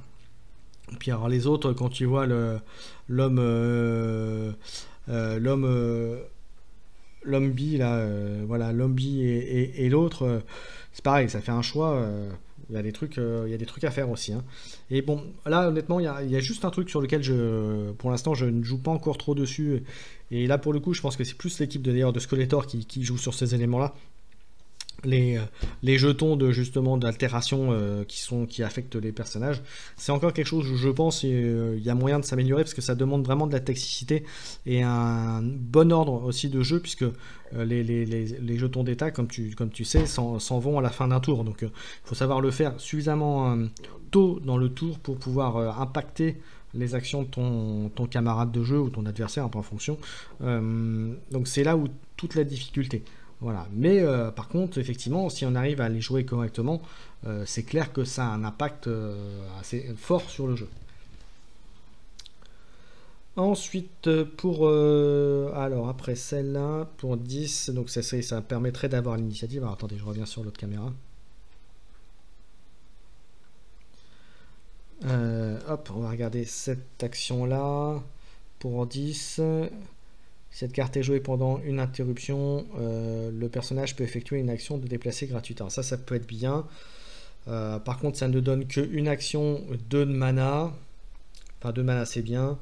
Et puis alors les autres, quand tu vois l'homme l'homme bi là, voilà, l'homme bi et l'autre, c'est pareil, ça fait un choix. il y a des trucs à faire aussi, hein. Et bon, là, honnêtement, il y a juste un truc sur lequel pour l'instant, je ne joue pas encore trop dessus. Et là, pour le coup, je pense que c'est plus l'équipe d'ailleurs de Skeletor qui joue sur ces éléments-là. Les, euh, les jetons de justement d'altération qui affectent les personnages, c'est encore quelque chose où je pense il y a moyen de s'améliorer parce que ça demande vraiment de la toxicité et un bon ordre aussi de jeu puisque les jetons d'état comme tu sais s'en vont à la fin d'un tour, donc il faut savoir le faire suffisamment tôt dans le tour pour pouvoir impacter les actions de ton camarade de jeu ou ton adversaire, un peu en fonction. Donc c'est là où toute la difficulté. Voilà. Mais par contre, effectivement, si on arrive à les jouer correctement, c'est clair que ça a un impact assez fort sur le jeu. Ensuite, alors après celle-là, pour 10, donc ça permettrait d'avoir l'initiative. Alors attendez, je reviens sur l'autre caméra. Hop, on va regarder cette action-là. Pour 10, cette carte est jouée pendant une interruption. Le personnage peut effectuer une action de déplacer gratuite. Alors ça peut être bien. Par contre, ça ne donne qu'une action, 2 de mana. Enfin, 2 mana, c'est bien.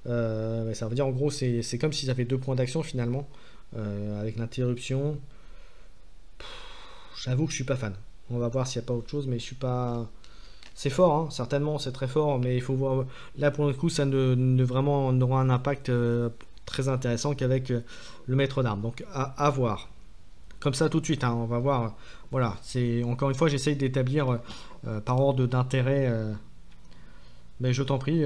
Ça veut dire, en gros, c'est comme s'ils avaient 2 points d'action, finalement. Avec l'interruption. J'avoue que je suis pas fan. On va voir s'il n'y a pas autre chose, mais je suis pas... C'est fort, hein, certainement, c'est très fort, mais il faut voir... Là, pour le coup, ça vraiment n'aura un impact... très intéressant qu'avec le maître d'armes. Donc à voir. Comme ça tout de suite, hein, on va voir. Voilà, c'est encore une fois, j'essaye d'établir par ordre d'intérêt. Mais je t'en prie.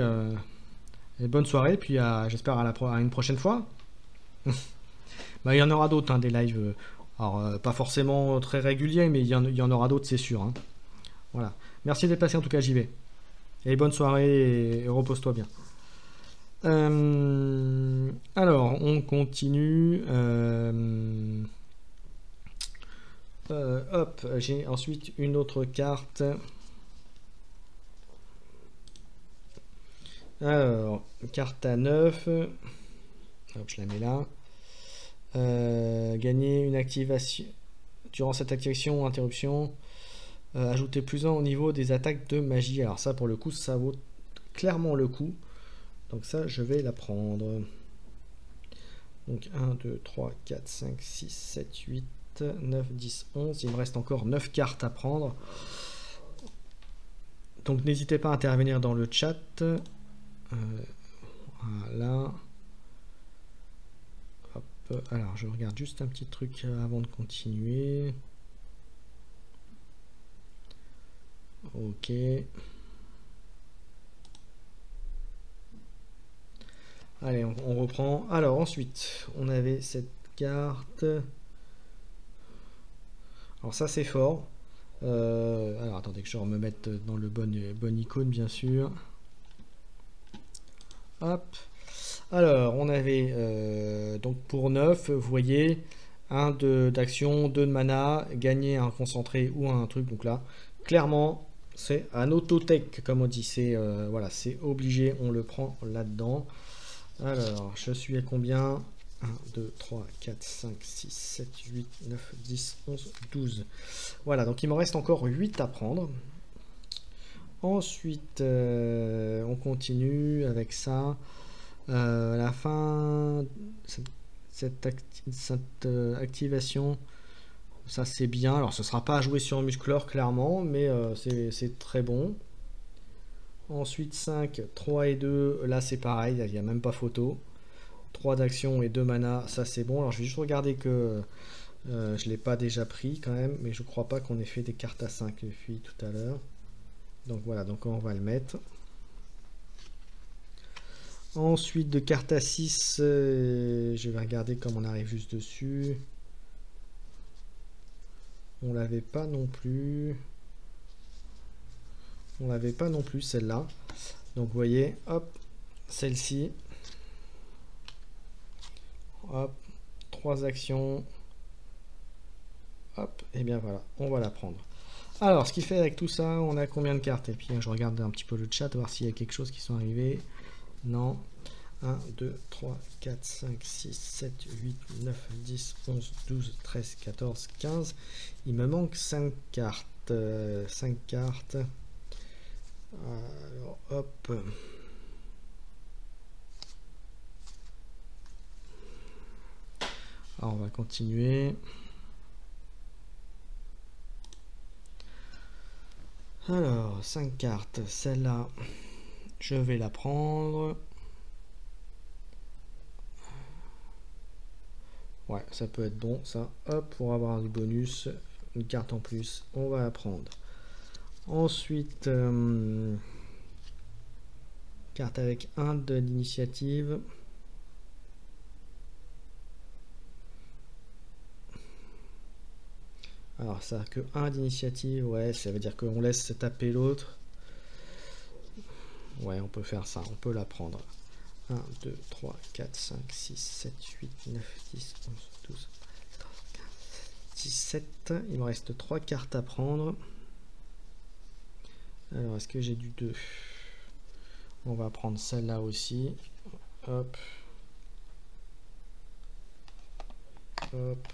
Et bonne soirée, puis j'espère à une prochaine fois. Bah, il y en aura d'autres, hein, des lives. Alors, pas forcément très réguliers, mais il y en aura d'autres, c'est sûr, hein. Voilà. Merci d'être passé en tout cas, j'y vais. Et bonne soirée et repose-toi bien. Alors, on continue. Hop, j'ai ensuite une autre carte. Alors, carte à 9. Hop, je la mets là. Gagner une activation. Durant cette activation ou interruption, ajouter plus 1 au niveau des attaques de magie. Alors ça, pour le coup, ça vaut clairement le coup. Donc ça, je vais la prendre. Donc 1, 2, 3, 4, 5, 6, 7, 8, 9, 10, 11. Il me reste encore 9 cartes à prendre. Donc n'hésitez pas à intervenir dans le chat. Voilà. Hop. Alors je regarde juste un petit truc avant de continuer. Ok. Allez, on reprend. Alors ensuite, on avait cette carte. Alors ça c'est fort. Alors attendez que je me mette dans le bon icône bien sûr. Hop. Alors on avait donc pour 9, vous voyez, 1 d'action, 2 de mana, gagner un concentré ou un truc. Donc là, clairement, c'est un autotech comme on dit. C'est voilà, c'est obligé, on le prend là-dedans. Alors, je suis à combien? 1, 2, 3, 4, 5, 6, 7, 8, 9, 10, 11, 12. Voilà, donc il me reste encore 8 à prendre. Ensuite, on continue avec ça. À la fin, cette activation, ça c'est bien. Alors, ce ne sera pas à jouer sur Musclor, clairement, mais c'est très bon. Ensuite 5, 3 et 2, là c'est pareil, il n'y a même pas photo. 3 d'action et 2 mana, ça c'est bon. Alors je vais juste regarder que je ne l'ai pas déjà pris quand même, mais je crois pas qu'on ait fait des cartes à 5 depuis tout à l'heure. Donc voilà, donc on va le mettre. Ensuite de cartes à 6, je vais regarder comme on arrive juste dessus. On l'avait pas non plus. On l'avait pas non plus celle-là. Donc vous voyez, hop, celle-ci. Hop, 3 actions. Hop, et bien voilà, on va la prendre. Alors, ce qui fait avec tout ça, on a combien de cartes? Et puis je regarde un petit peu le chat, voir s'il y a quelque chose qui sont arrivés. Non. 1, 2, 3, 4, 5, 6, 7, 8, 9, 10, 11, 12, 13, 14, 15. Il me manque 5 cartes. 5 cartes. Alors, hop. Alors, on va continuer. Alors, 5 cartes. Celle-là, je vais la prendre. Ouais, ça peut être bon, ça. Hop, pour avoir du bonus, une carte en plus, on va la prendre. Ensuite, carte avec 1 d'initiative. Alors, ça a que 1 d'initiative, ouais, ça veut dire qu'on laisse se taper l'autre. Ouais, on peut faire ça, on peut la prendre. 1, 2, 3, 4, 5, 6, 7, 8, 9, 10, 11, 12, 14, 15, 17. Il me reste 3 cartes à prendre. Alors, est-ce que j'ai du 2? On va prendre celle-là aussi. Hop. Hop.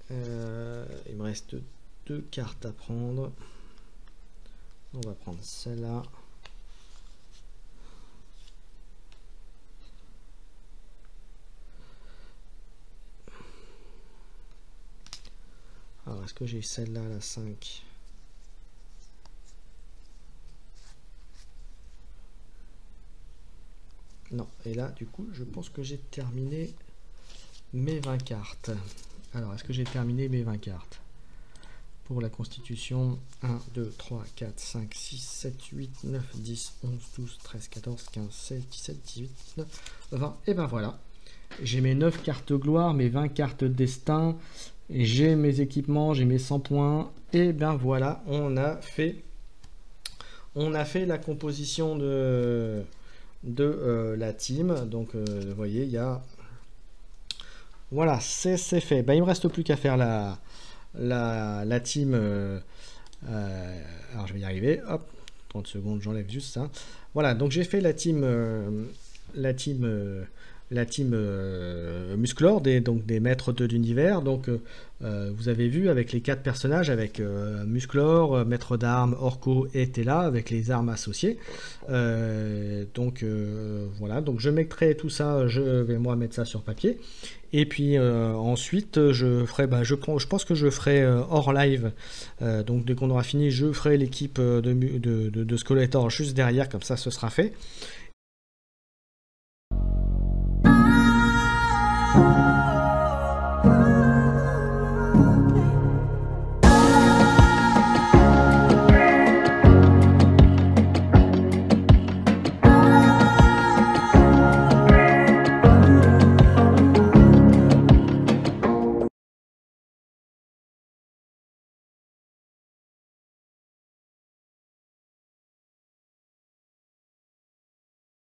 Il me reste 2 cartes à prendre. On va prendre celle-là. Alors, est-ce que j'ai celle-là, la 5? Non. Et là, du coup, je pense que j'ai terminé mes 20 cartes. Alors, est-ce que j'ai terminé mes 20 cartes? Pour la constitution, 1, 2, 3, 4, 5, 6, 7, 8, 9, 10, 11, 12, 13, 14, 15, 16, 17, 18, 19, 20. Et ben voilà. J'ai mes 9 cartes gloire, mes 20 cartes destin. J'ai mes équipements, j'ai mes 100 points. Et bien voilà, on a fait la composition de la team. Donc vous voyez, il y a... Voilà, c'est fait. Ben, il ne me reste plus qu'à faire la team. Alors je vais y arriver. Hop, 30 secondes, j'enlève juste ça. Voilà, donc j'ai fait la team Musclor, donc des maîtres de l'univers. Donc vous avez vu avec les 4 personnages, avec Musclor, maître d'armes, Orko et Tela, avec les armes associées. Donc voilà, donc je mettrai tout ça, je vais moi mettre ça sur papier. Et puis ensuite je ferai, je pense que je ferai hors live, donc dès qu'on aura fini, je ferai l'équipe de Skeletor juste derrière, comme ça ce sera fait.